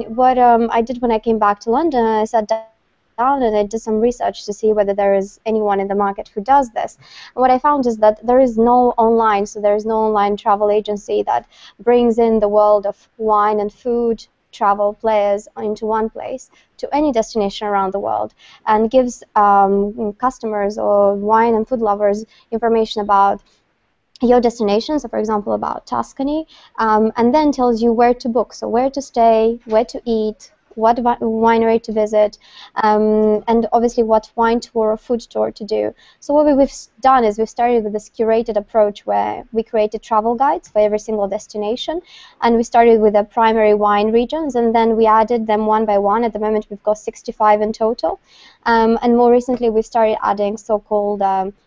what I did when I came back to London, I sat down and I did some research to see whether there is anyone in the market who does this. And what I found is that there is no online, so there is no online travel agency that brings in the world of wine and food travel players into one place to any destination around the world, and gives customers or wine and food lovers information about your destination, so for example about Tuscany, and then tells you where to book, so where to stay, where to eat, what winery to visit, and obviously what wine tour or food tour to do. So what we've done is we've started with this curated approach where we created travel guides for every single destination, and we started with the primary wine regions, and then we added them one by one. At the moment we've got 65 in total, and more recently we've started adding so-called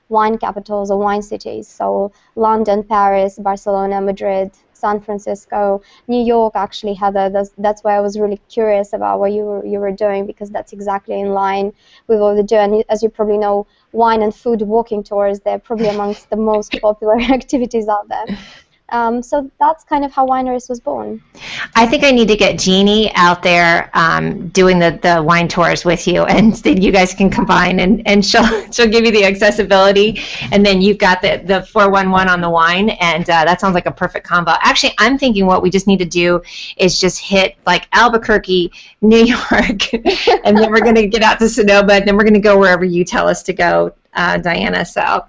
wine capitals or wine cities, so London, Paris, Barcelona, Madrid, San Francisco, New York actually had that's why I was really curious about what you were doing, because that's exactly in line with what they do. And as you probably know, wine and food walking tours, they're probably amongst the most popular activities out there. So that's kind of how Winerist was born. I think I need to get Jeannie out there doing the wine tours with you, and then you guys can combine, and she'll give you the accessibility, and then you've got the 411 on the wine, and that sounds like a perfect combo. Actually, I'm thinking what we just need to do is just hit like Albuquerque, New York, and then we're going to get out to Sonoma, and then we're going to go wherever you tell us to go, Diana. So.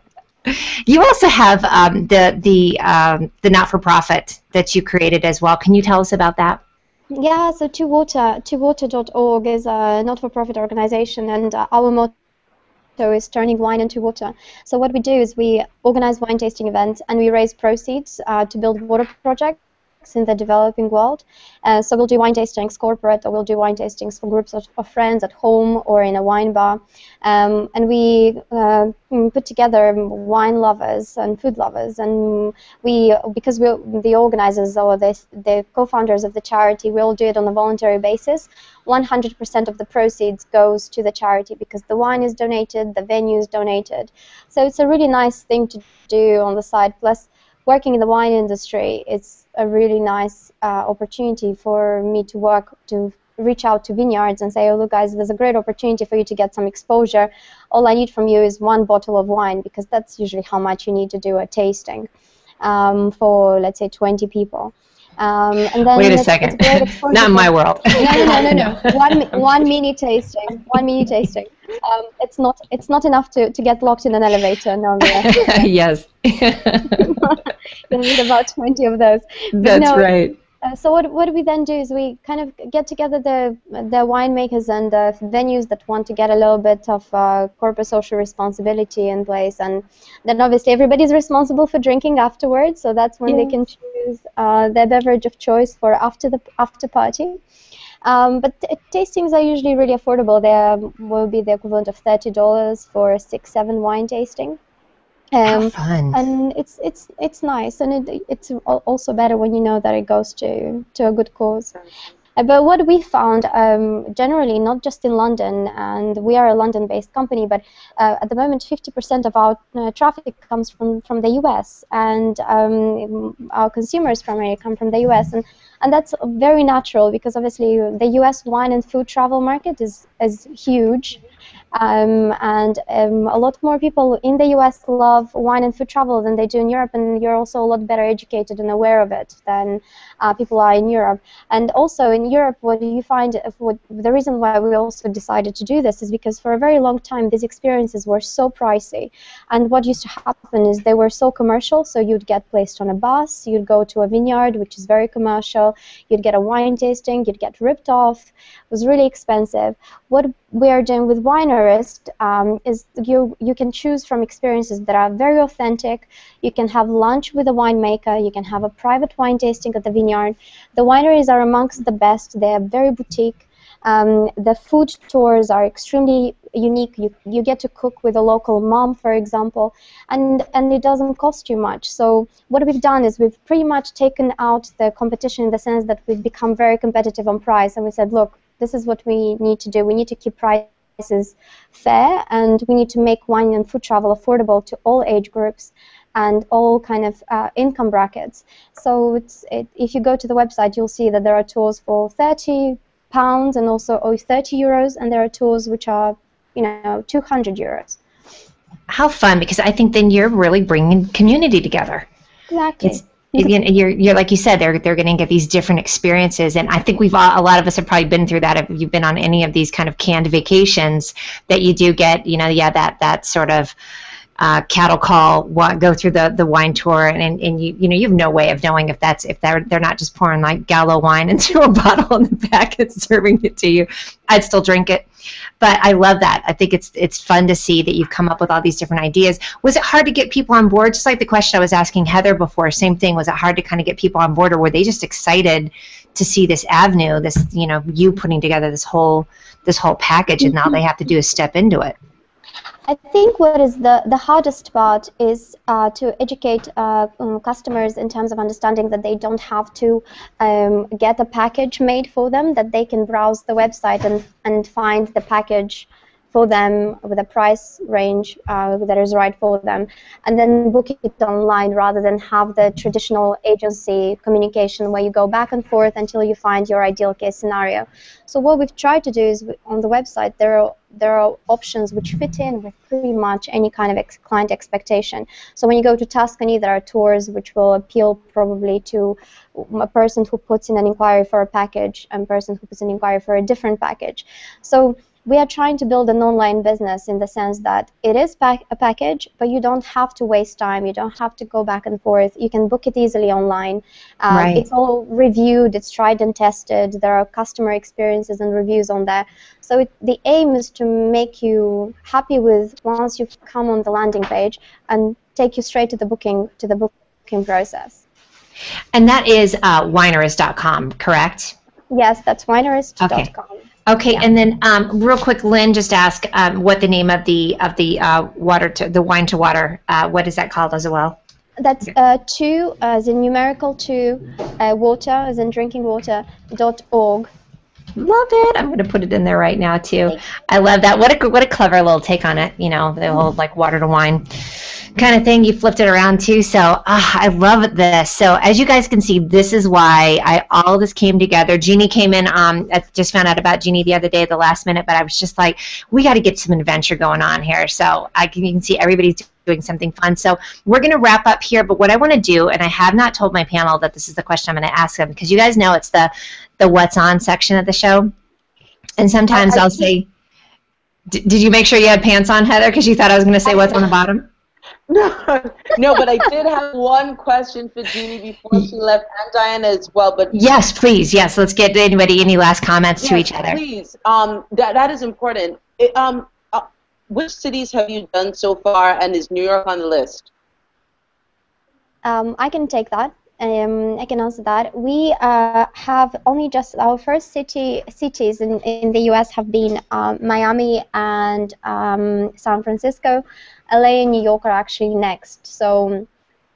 You also have the not-for-profit that you created as well. Can you tell us about that? Yeah, so twowater.org is a not-for-profit organization, and our motto is turning wine into water. So what we do is we organize wine tasting events, and we raise proceeds to build water projects in the developing world. So we'll do wine tastings corporate, or we'll do wine tastings for groups of friends at home or in a wine bar. And we put together wine lovers and food lovers, and because we're the organizers or the co-founders of the charity, we'll do it on a voluntary basis. 100% of the proceeds goes to the charity because the wine is donated, the venue is donated. So it's a really nice thing to do on the side. Plus, working in the wine industry, it's a really nice opportunity for me to reach out to vineyards and say, oh, look, guys, there's a great opportunity for you to get some exposure. All I need from you is one bottle of wine, because that's usually how much you need to do a tasting for, let's say, 20 people. And then wait a second. it's great exposure. Not in my world. No. One mini tasting. One mini tasting. It's not enough to get locked in an elevator. No. Yes. You need about 20 of those. That's right. So what we then do is we kind of get together the winemakers and the venues that want to get a little bit of corporate social responsibility in place, and then obviously everybody's responsible for drinking afterwards. So that's when they can choose their beverage of choice for after party. But tastings are usually really affordable. They will be the equivalent of $30 for 6-7 wine tasting. How fun. And it's nice, and it's also better when you know that it goes to a good cause. But what we found, generally, not just in London, and we are a London-based company, but at the moment 50% of our traffic comes from the US, and our consumers primarily come from the US, and that's very natural because obviously the US wine and food travel market is huge. And a lot more people in the US love wine and food travel than they do in Europe, and you're also a lot better educated and aware of it than people are in Europe. And also in Europe, what you find, the reason why we also decided to do this is because for a very long time these experiences were so pricey, and what used to happen is they were so commercial. So you'd get placed on a bus, you'd go to a vineyard, which is very commercial, you'd get a wine tasting, you'd get ripped off. It was really expensive. What we are doing with Winearist is you can choose from experiences that are very authentic. You can have lunch with a winemaker. You can have a private wine tasting at the vineyard. The wineries are amongst the best. They are very boutique. The food tours are extremely unique. You get to cook with a local mom, for example, and it doesn't cost you much. So what we've done is we've pretty much taken out the competition in the sense that we've become very competitive on price, and we said, look, this is what we need to do. We need to keep prices fair, and we need to make wine and food travel affordable to all age groups and all kind of income brackets. So if you go to the website, you'll see that there are tours for £30 and also €30, and there are tours which are, €200. How fun, because I think then you're really bringing community together. Exactly. You're like you said, they're going to get these different experiences, and I think a lot of us have probably been through that. If you've been on any of these kind of canned vacations, that you do get, that sort of cattle call, go through the wine tour, and you have no way of knowing if they're not just pouring like Gallo wine into a bottle in the back and serving it to you. I'd still drink it. But I love that. I think it's fun to see that you've come up with all these different ideas. Was it hard to get people on board? Just like the question I was asking Heather before, same thing. Was it hard to kind of get people on board, or were they just excited to see this avenue, this, you putting together this whole package, and now they have to do is step into it? I think what is the hardest part is to educate customers in terms of understanding that they don't have to get a package made for them, that they can browse the website and find the package for them with a price range that is right for them, and then book it online rather than have the traditional agency communication where you go back and forth until you find your ideal case scenario. So what we've tried to do is on the website there are options which fit in with pretty much any kind of client expectation. So when you go to Tuscany, there are tours which will appeal probably to a person who puts in an inquiry for a package and a person who puts in an inquiry for a different package. So we are trying to build an online business in the sense that it is a package, but you don't have to waste time. You don't have to go back and forth. You can book it easily online. Right. It's all reviewed. It's tried and tested. There are customer experiences and reviews on there. So the aim is to make you happy with once you've come on the landing page and take you straight to the booking process. And that is winearist.com, correct? Yes, that's winearist.com. Okay, Yeah. and then real quick, Lynn just asked what the name of the wine to water. What is that called as well? That's 2 as in numerical 2, water as in drinking water.org. Love it. I'm going to put it in there right now too. I love that. What a clever little take on it. The whole like water to wine kind of thing. You flipped it around too. So I love this. So as you guys can see, this is why all this came together. Jeannie came in. I just found out about Jeannie the other day at the last minute, but I was just like, we got to get some adventure going on here. So you can see everybody's doing something fun. So we're going to wrap up here, but what I want to do, and I have not told my panel that this is the question I'm going to ask them, because you guys know it's the what's on section of the show. And sometimes I'll say, did you make sure you had pants on, Heather, because you thought I was going to say what's on the bottom? No, but I did have one question for Jeannie before she left, and Diana as well. But yes, please, yes. Let's get any last comments to each other. Please. That is important. Which cities have you done so far, and is New York on the list? I can take that. I can answer that. We have only just our first cities in the U.S. have been Miami and San Francisco. LA and New York are actually next. So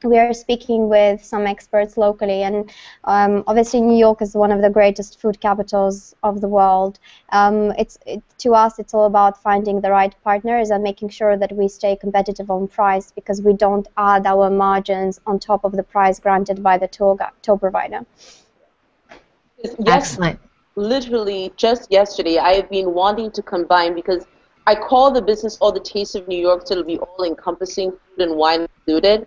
we are speaking with some experts locally, and obviously New York is one of the greatest food capitals of the world. To us, it's all about finding the right partners and making sure that we stay competitive on price, because we don't add our margins on top of the price granted by the tour provider. Excellent. Literally just yesterday, I have been wanting to combine, because I call the business all the Taste of New York, so it'll be all encompassing, food and wine included.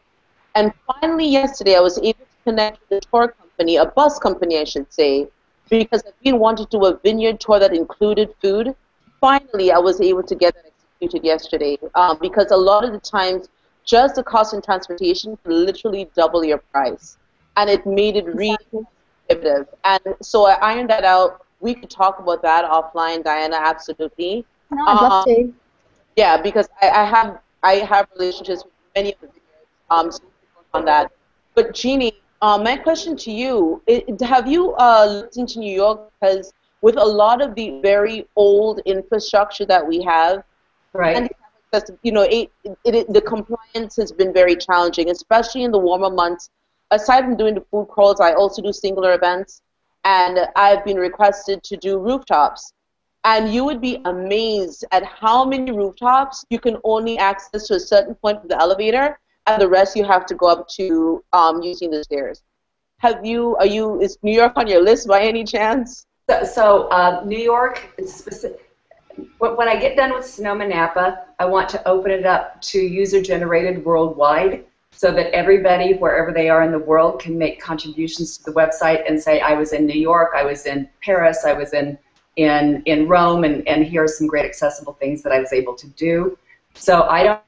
And finally yesterday, I was able to connect with a tour company, a bus company, I should say, because I've been wanting to do a vineyard tour that included food. Finally, I was able to get that executed yesterday, because a lot of the times, just the cost of transportation can literally double your price. And it made it really prohibitive. And so I ironed that out. We could talk about that offline, Diana, absolutely. No, I'd love to. Yeah, because I have relationships with many of the vineyards, so we can work on that. But Jeannie, my question to you, have you looked into New York? Because with a lot of the very old infrastructure that we have, right, and the compliance has been very challenging, especially in the warmer months. Aside from doing the food crawls, I also do singular events, and I've been requested to do rooftops. And you would be amazed at how many rooftops you can only access to a certain point of the elevator, and the rest you have to go up to using the stairs. Is New York on your list by any chance? So New York is specific. When I get done with Sonoma Napa, I want to open it up to user-generated worldwide, so that everybody, wherever they are in the world, can make contributions to the website and say, I was in New York, I was in Paris, I was in Rome, and here are some great accessible things that I was able to do. So I don't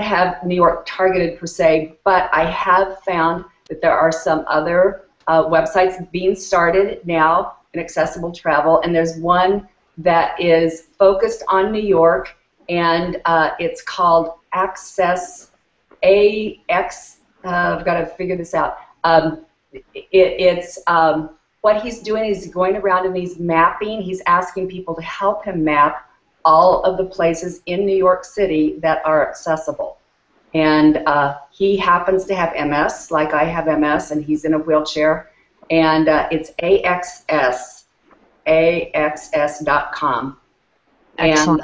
have New York targeted per se, but I have found that there are some other websites being started now in accessible travel, and there's one that is focused on New York, and it's called Access AX. I've got to figure this out. What he's doing is going around and he's mapping. He's asking people to help him map all of the places in New York City that are accessible. And he happens to have MS, like I have MS, and he's in a wheelchair. And it's AXS.com. And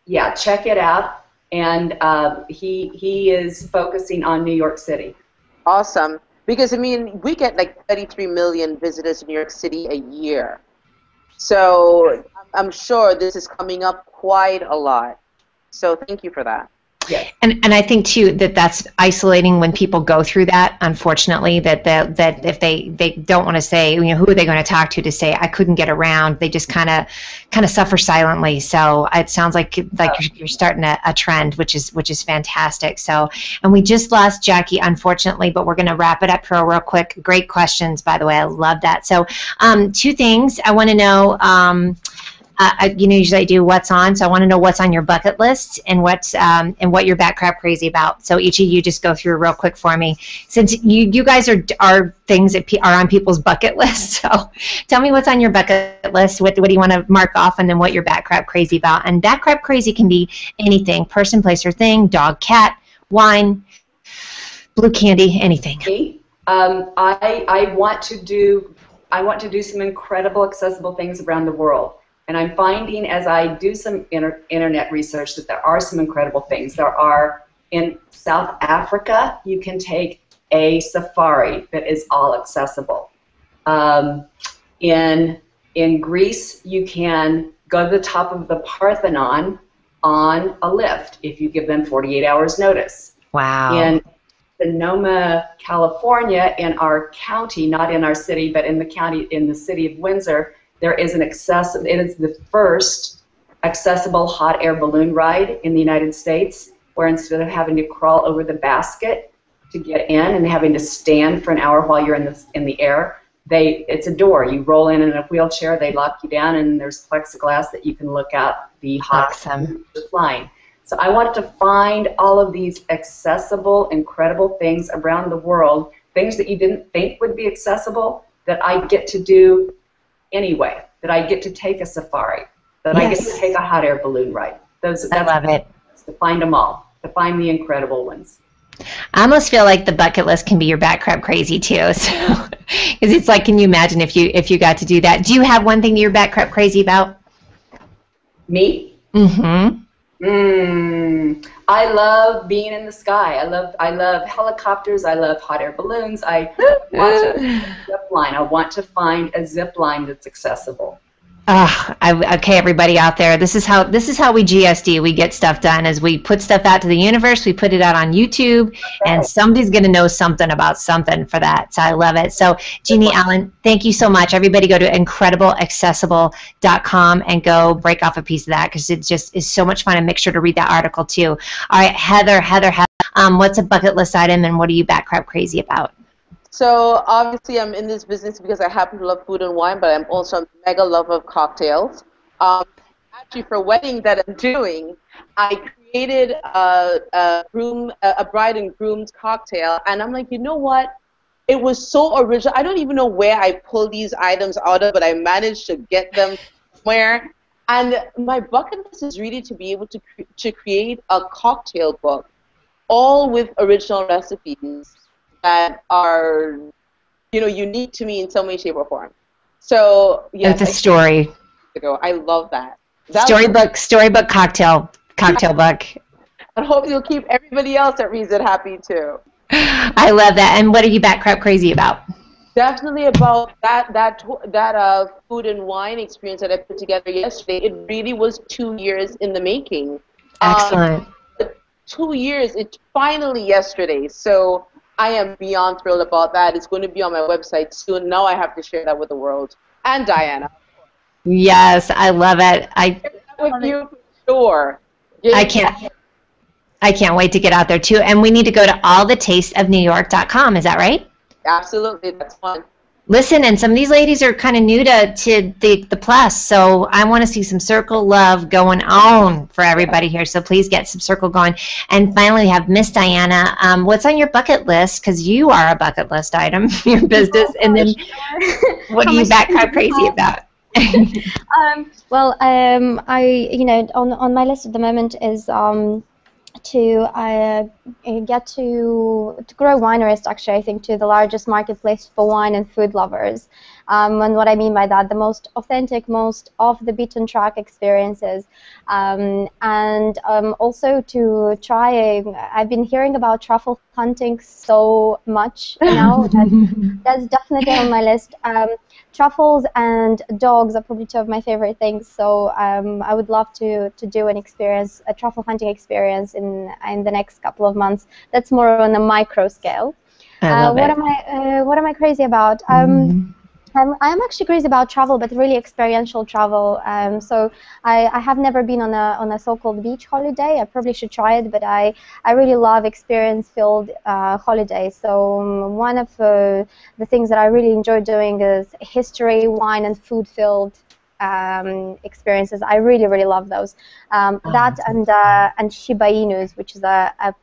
yeah, check it out. And he is focusing on New York City. Awesome. Because, I mean, we get like 33 million visitors to New York City a year. So I'm sure this is coming up quite a lot. So thank you for that. Yes. And I think too that that's isolating when people go through that. Unfortunately, that if they don't want to say, who are they going to talk to say I couldn't get around, they just kind of suffer silently. So it sounds like you're starting a trend, which is fantastic. So, and we just lost Jackie, unfortunately, but we're going to wrap it up here real quick. Great questions, by the way. I love that. So, two things I want to know. Usually I do what's on, so I want to know what's on your bucket list and what you're bat crap crazy about. So each of you just go through real quick for me, since you guys are things that are on people's bucket list. So tell me what's on your bucket list. What do you want to mark off, and then what you're bat crap crazy about. And bat crap crazy can be anything: person, place, or thing, dog, cat, wine, blue candy, anything. I want to do some incredible accessible things around the world. And I'm finding, as I do some internet research, that there are some incredible things. There are, in South Africa, you can take a safari that is all accessible. In Greece, you can go to the top of the Parthenon on a lift if you give them 48 hours notice. Wow. In Sonoma, California, in our county, not in our city, but in the county, in the city of Windsor, there is it is the first accessible hot air balloon ride in the United States, where instead of having to crawl over the basket to get in and having to stand for an hour while you're in the air, it's a door. You roll in a wheelchair, they lock you down, and there's plexiglass that you can look out the hot flying. So I wanted to find all of these accessible, incredible things around the world, things that you didn't think would be accessible, that I get to do anyway, that I get to take a safari, that I get to take a hot air balloon ride. I love it. To find them all, to find the incredible ones. I almost feel like the bucket list can be your back crab crazy too. So, because it's like, can you imagine if you got to do that? Do you have one thing you're back crab crazy about? Me? Mm-hmm. I love being in the sky. I love helicopters. I love hot air balloons. I want a zip line. I want to find a zip line that's accessible. Okay, everybody out there, this is how we GSD. We get stuff done as we put stuff out to the universe. We put it out on YouTube, and somebody's going to know something about something for that. So I love it. So Jeannie Allen, thank you so much. Everybody go to incredibleaccessible.com and go break off a piece of that, because it just is so much fun. And make sure to read that article too. All right, Heather, what's a bucket list item, and what are you back crab crazy about? So obviously I'm in this business because I happen to love food and wine, but I'm also a mega lover of cocktails. Actually, for a wedding that I'm doing, I created a bride and groom's cocktail, and I'm like, you know what? It was so original. I don't even know where I pulled these items out of, but I managed to get them somewhere. And my bucket list is really to be able to create a cocktail book, all with original recipes that are, unique to me in some way, shape, or form. So yes, it's a story. I love that. Storybook cocktail book. I hope you'll keep everybody else that reads it happy too. I love that. And what are you back crab crazy about? Definitely about that food and wine experience that I put together yesterday. It really was 2 years in the making. Excellent. 2 years. It's finally yesterday. So I am beyond thrilled about that. It's going to be on my website soon. Now I have to share that with the world. And Diana. Yes, I love it. With you, for sure. I can't wait to get out there too. And we need to go to allthetasteofnewyork.com. Is that right? Absolutely. That's fun. Listen, and some of these ladies are kind of new to the plus, so I want to see some circle love going on for everybody here, so please get some circle going. And finally, we have Miss Diana. What's on your bucket list? Because you are a bucket list item, your business, and then what are you back crab crazy about? Well, on my list at the moment is to get to grow Winerist, actually, I think, to the largest marketplace for wine and food lovers. And what I mean by that, the most authentic, most off-the-beaten-track experiences. And also to try, I've been hearing about truffle hunting so much now. That's definitely on my list. Truffles and dogs are probably two of my favorite things, so I would love to do a truffle hunting experience in the next couple of months. That's more on a micro scale. What am I crazy about? I'm actually crazy about travel, but really experiential travel. So I have never been on a so-called beach holiday. I probably should try it, but I really love experience-filled holidays. So one of the things that I really enjoy doing is history, wine, and food-filled experiences. I really, really love those. That and Shiba Inus, which is a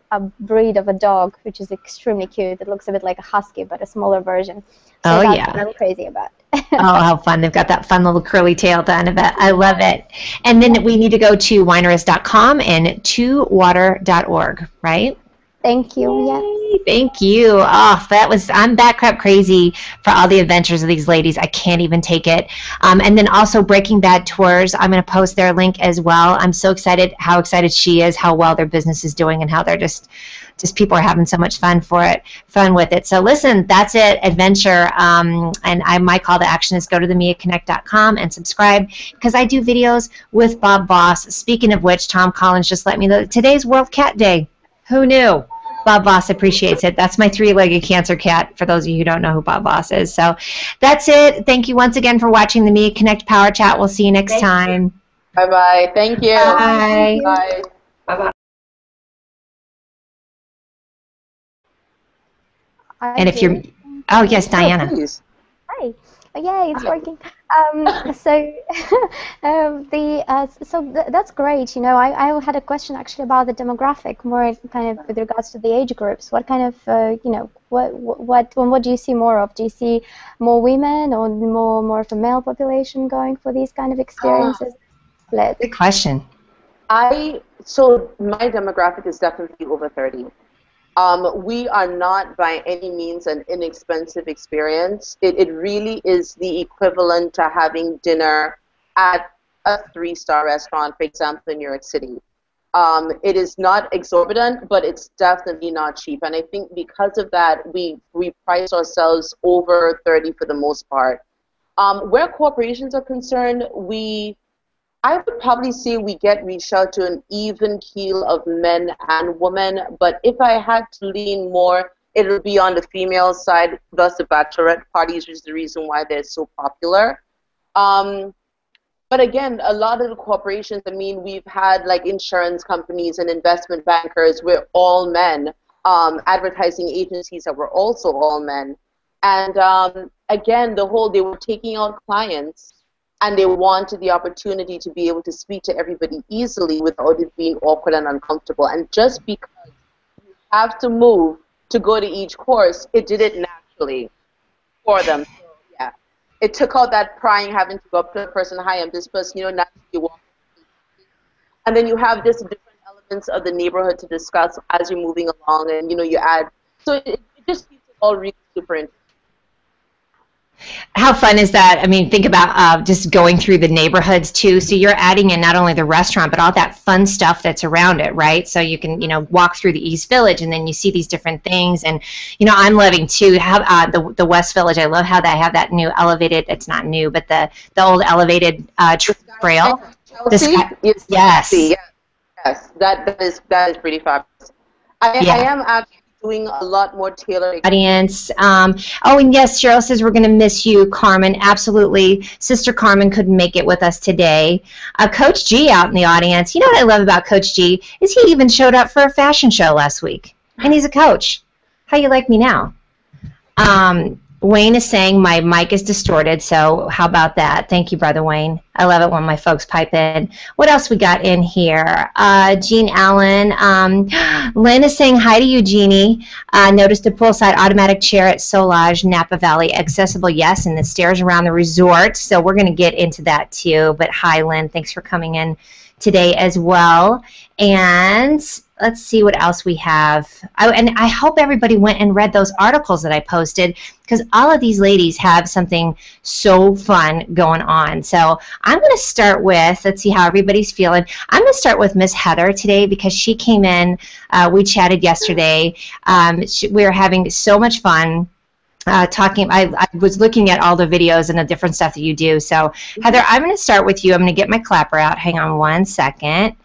breed of a dog, which is extremely cute. It looks a bit like a husky, but a smaller version. So that's what I'm crazy about. Oh, how fun. They've got that fun little curly tail done of it. I love it. And then we need to go to winerist.com and towater.org, right? Thank you. Yes. Thank you. Oh, I'm back crap crazy for all the adventures of these ladies. I can't even take it. And then also Breaking Bad Tours. I'm going to post their link as well. I'm so excited how excited she is, how well their business is doing, and how they're just people are having so much fun with it. So listen, that's it, adventure. And my call to action is go to themiaconnect.com and subscribe, because I do videos with Bob Voss. Speaking of which, Tom Collins just let me know today's World Cat Day. Who knew? Bob Voss appreciates it. That's my three-legged cancer cat, for those of you who don't know who Bob Voss is. So that's it. Thank you once again for watching the Mia Connect Power Chat. We'll see you next time. Bye-bye. Thank you. Bye. Bye. Bye-bye. And if you're, oh yes, Diana. Please. Hi. Yay, it's working. That's great. You know, I had a question actually about the demographic, more kind of with regards to the age groups. What kind of, you know, what do you see more of? Do you see more women or more of a male population going for these kind of experiences? Good question. So my demographic is definitely over 30. We are not by any means an inexpensive experience. It really is the equivalent to having dinner at a 3-star restaurant, for example, in New York City. It is not exorbitant, but it's definitely not cheap. And I think because of that, we price ourselves over 30 for the most part. Where corporations are concerned, I would probably say we get reached out to an even keel of men and women, but if I had to lean more, it would be on the female side, thus the bachelorette parties, which is the reason why they're so popular. But again, a lot of the corporations, I mean, we've had like insurance companies and investment bankers, we're all men, advertising agencies that were also all men. And again, they were taking out clients, and they wanted the opportunity to be able to speak to everybody easily without it being awkward and uncomfortable. And just because you have to move to go to each course, it did it naturally for them. So, yeah, it took out that prying, having to go up to a person, hi, I'm this person, you know, naturally you walk. And then you have just different elements of the neighborhood to discuss as you're moving along, and, you know, you add. So it just keeps it all really super interesting. How fun is that? I mean, think about just going through the neighborhoods too. So you're adding in not only the restaurant, but all that fun stuff that's around it, right? So you can, you know, walk through the East Village, and then you see these different things. And, you know, I'm loving too how the West Village. I love how they have that new elevated. It's not new, but the old elevated trail. Yes. Yes, that is pretty fabulous. I am actually doing a lot more tailored audience. Oh, and yes, Cheryl says we're going to miss you, Carmen. Absolutely. Sister Carmen couldn't make it with us today. Coach G out in the audience. You know what I love about Coach G is he even showed up for a fashion show last week, and he's a coach. How you like me now? Wayne is saying my mic is distorted, so how about that? Thank you, Brother Wayne. I love it when my folks pipe in. What else we got in here? Jean Allen. Lynn is saying hi to you, Jeannie. Noticed a poolside automatic chair at Solage, Napa Valley. Accessible, yes, and the stairs around the resort. So we're going to get into that too. But hi, Lynn. Thanks for coming in today as well. And let's see what else we have. And I hope everybody went and read those articles that I posted, because all of these ladies have something so fun going on. So I'm going to start with, let's see how everybody's feeling. I'm going to start with Miss Heather today, because she came in, we chatted yesterday. We were having so much fun. Talking, I was looking at all the videos and the different stuff that you do. So Heather, I'm going to start with you. I'm going to get my clapper out. Hang on one second,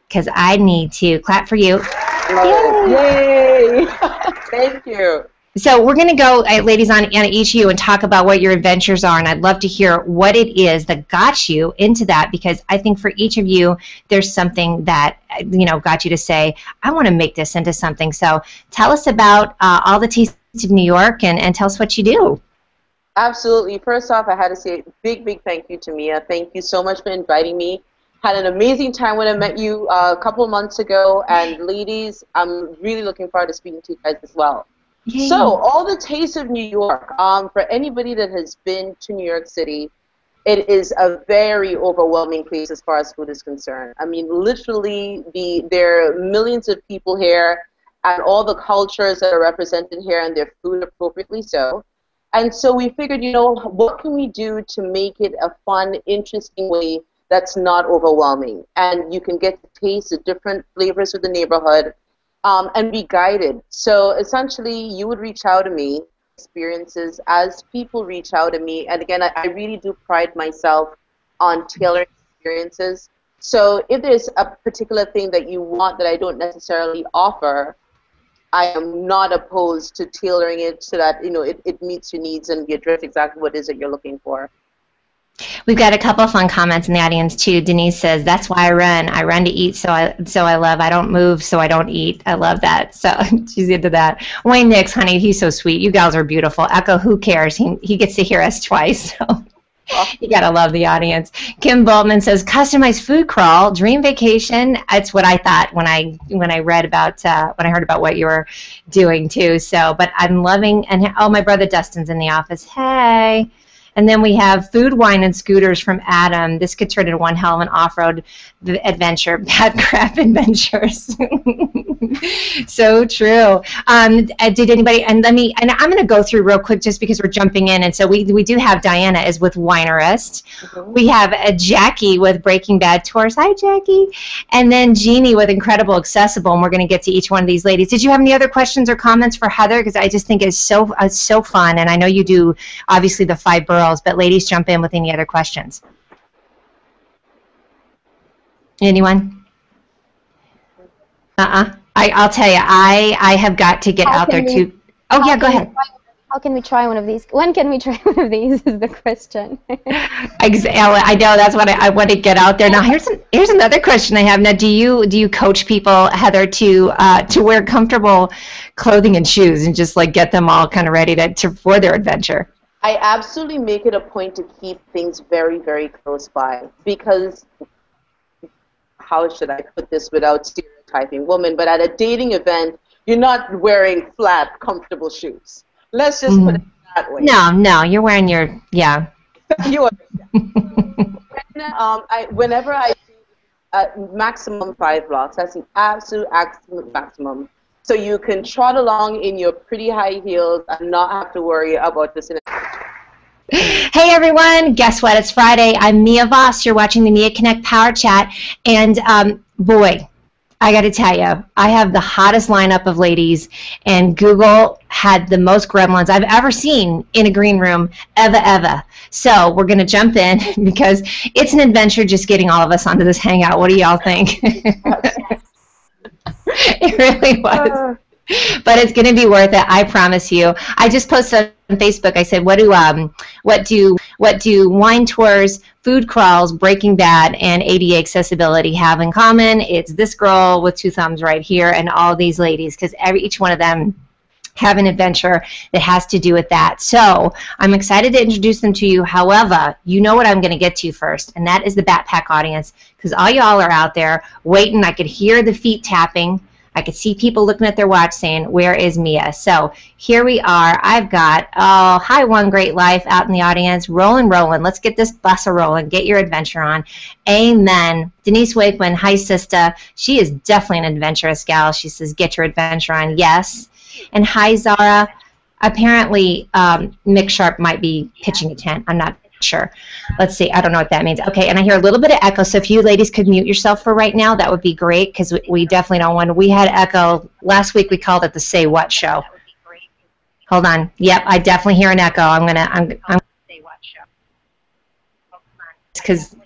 because I need to clap for you. Yay! Thank you. So we're going to go, ladies, on each of you and talk about what your adventures are, and I'd love to hear what it is that got you into that, because I think for each of you, there's something that, you know, got you to say, I want to make this into something. So tell us about all the tastes of New York, and tell us what you do. Absolutely. First off, I had to say a big thank you to Mia. Thank you so much for inviting me. Had an amazing time when I met you a couple months ago, and ladies, I'm really looking forward to speaking to you guys as well. Yay. So, all the tastes of New York. For anybody that has been to New York City, it is a very overwhelming place as far as food is concerned. I mean, literally, there are millions of people here, and all the cultures that are represented here, and their food appropriately so. And so we figured, you know, what can we do to make it a fun, interesting way that's not overwhelming, and you can get to taste the different flavors of the neighborhood. and be guided. So essentially, you would reach out to me, experiences as people reach out to me. And again, I really do pride myself on tailoring experiences. So if there's a particular thing that you want that I don't necessarily offer, I am not opposed to tailoring it so that it meets your needs and you address exactly what it is that you're looking for. We've got a couple of fun comments in the audience too. Denise says, "That's why I run. I run to eat, so I love. I don't move, so I don't eat." I love that. So she's into that. Wayne Nix, honey, he's so sweet. You gals are beautiful. Echo, who cares? He gets to hear us twice. So. You gotta love the audience. Kim Boltman says, "Customized food crawl, dream vacation." It's what I thought when I read about when I heard about what you were doing too. So, but I'm loving. And oh, my brother Dustin's in the office. Hey. And then we have food, wine, and scooters from Adam. This could turn into one hell of an off-road adventure. Bad crap adventures. So true. Did anybody? And I'm going to go through real quick just because we're jumping in. And so we do have Diana is with Winerist. Mm-hmm. We have Jackie with Breaking Bad Tours. Hi, Jackie. And then Jeannie with Incredible Accessible. And we're going to get to each one of these ladies. Did you have any other questions or comments for Heather? Because I just think it's so fun. And I know you do. Obviously, the 5 boroughs. But ladies, jump in with any other questions. Anyone? I'll tell you, I have got to get out there too. Oh yeah, go ahead. How can we try one of these? When can we try one of these is the question. I know, that's what I want to get out there. Now here's another question I have. Now do you coach people, Heather, to wear comfortable clothing and shoes and just like get them all kind of ready for their adventure? I absolutely make it a point to keep things very, very close by because, how should I put this without stereotyping women, but at a dating event, you're not wearing flat, comfortable shoes. Let's just put it that way. No, you're wearing your, yeah. You understand. Whenever I do maximum 5 blocks, that's an absolute maximum. So you can trot along in your pretty high heels and not have to worry about this. Hey everyone, guess what? It's Friday. I'm Mia Voss. You're watching the Mia Connect Power Chat. And boy, I got to tell you, I have the hottest lineup of ladies, and Google had the most gremlins I've ever seen in a green room, ever. So we're going to jump in because it's an adventure just getting all of us onto this hangout. What do y'all think? It really was. But it's going to be worth it, I promise you. I just posted on Facebook. I said, what do wine tours, food crawls, Breaking Bad, and ADA accessibility have in common? It's this girl with 2 thumbs right here and all these ladies, because each one of them have an adventure that has to do with that. So I'm excited to introduce them to you. However, you know what I'm going to get to first, and that is the backpack audience, because all y'all are out there waiting. I could hear the feet tapping. I could see people looking at their watch saying, "Where is Mia?" So here we are. I've got, hi, One Great Life out in the audience. Rolling. Let's get this bus a-rolling. Get your adventure on. Amen. Denise Wakeman, hi, sister. She is definitely an adventurous gal. She says, "Get your adventure on." Yes. And hi, Zara. Apparently, Mick Sharp might be pitching a tent. I'm not sure. Let's see. I don't know what that means. Okay, and I hear a little bit of echo, so if you ladies could mute yourself for right now, that would be great, because we definitely don't want to. We had echo. Last week we called it the Say What Show. Hold on. Yep, I definitely hear an echo. I'm Say What Show. Because,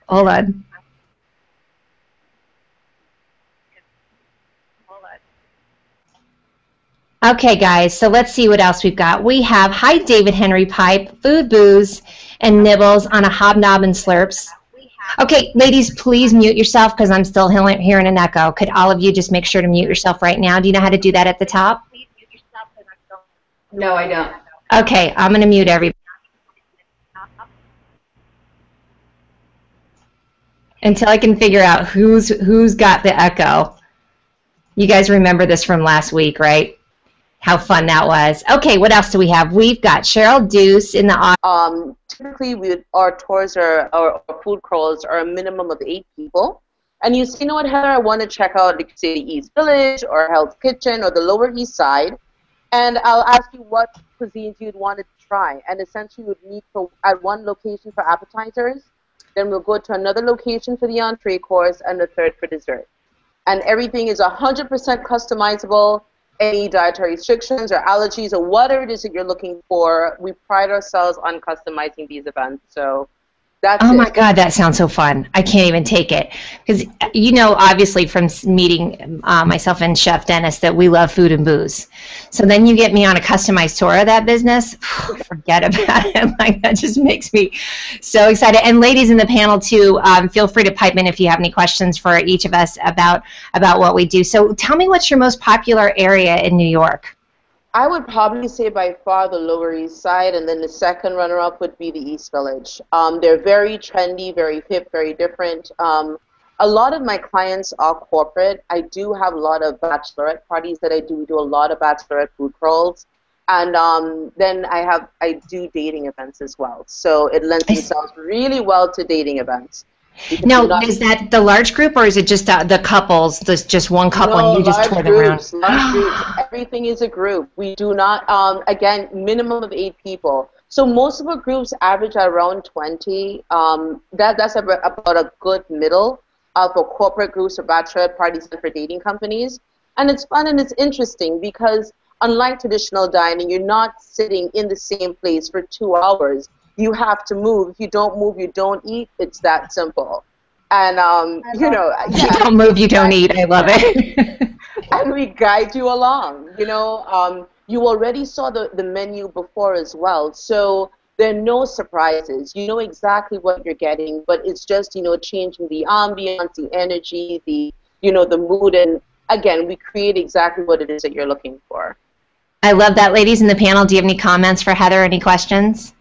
hold on. Okay, guys, so let's see what else we've got. We have, hi, David Henry Pipe, food, booze, and nibbles on a hobnob and slurps. Okay, ladies, please mute yourself because I'm still hearing an echo. Could all of you just make sure to mute yourself right now? Do you know how to do that at the top? No, I don't. Okay, I'm going to mute everybody. Until I can figure out who's got the echo. You guys remember this from last week, right? How fun that was. Okay, what else do we have? We've got Cheryl Deuce in the typically, our tours our food crawls are a minimum of 8 people. And you say, you know what, Heather, I want to check out, like, say, the East Village or Hell's Kitchen or the Lower East Side. And I'll ask you what cuisines you'd want to try. And essentially, we would meet at one location for appetizers. Then we'll go to another location for the entree course and the third for dessert. and everything is 100% customizable. Any dietary restrictions or allergies or whatever it is that you're looking for, we pride ourselves on customizing these events. So that's Oh it. my God, that sounds so fun. I can't even take it. Because, obviously from meeting myself and Chef Dennis that we love food and booze. So then you get me on a customized tour of that business, forget about it. Like, that just makes me so excited. And ladies in the panel too, feel free to pipe in if you have any questions for each of us about what we do. So tell me, what's your most popular area in New York? I would probably say by far the Lower East Side, and then the second runner-up would be the East Village. They're very trendy, very hip, very different. A lot of my clients are corporate. I do have a lot of bachelorette parties that I do. We do a lot of bachelorette food crawls. And then I do dating events as well. So it lends itself really well to dating events. Now, is that the large group, or is it just the couples? There's just one couple and you just tour them around? Large groups. Everything is a group. We do not, again, minimum of 8 people. So most of our groups average at around 20. That's about a good middle for corporate groups or bachelorette parties and for dating companies. And it's fun and it's interesting because unlike traditional dining, you're not sitting in the same place for 2 hours. You have to move. If you don't move, you don't eat. It's that simple. And, If you don't move, you don't eat. I love it. And we guide you along. You already saw the menu before as well. So there are no surprises. You know exactly what you're getting, but it's just, changing the ambiance, the energy, the mood. And again, we create exactly what it is that you're looking for. I love that. Ladies in the panel, do you have any comments for Heather? Any questions?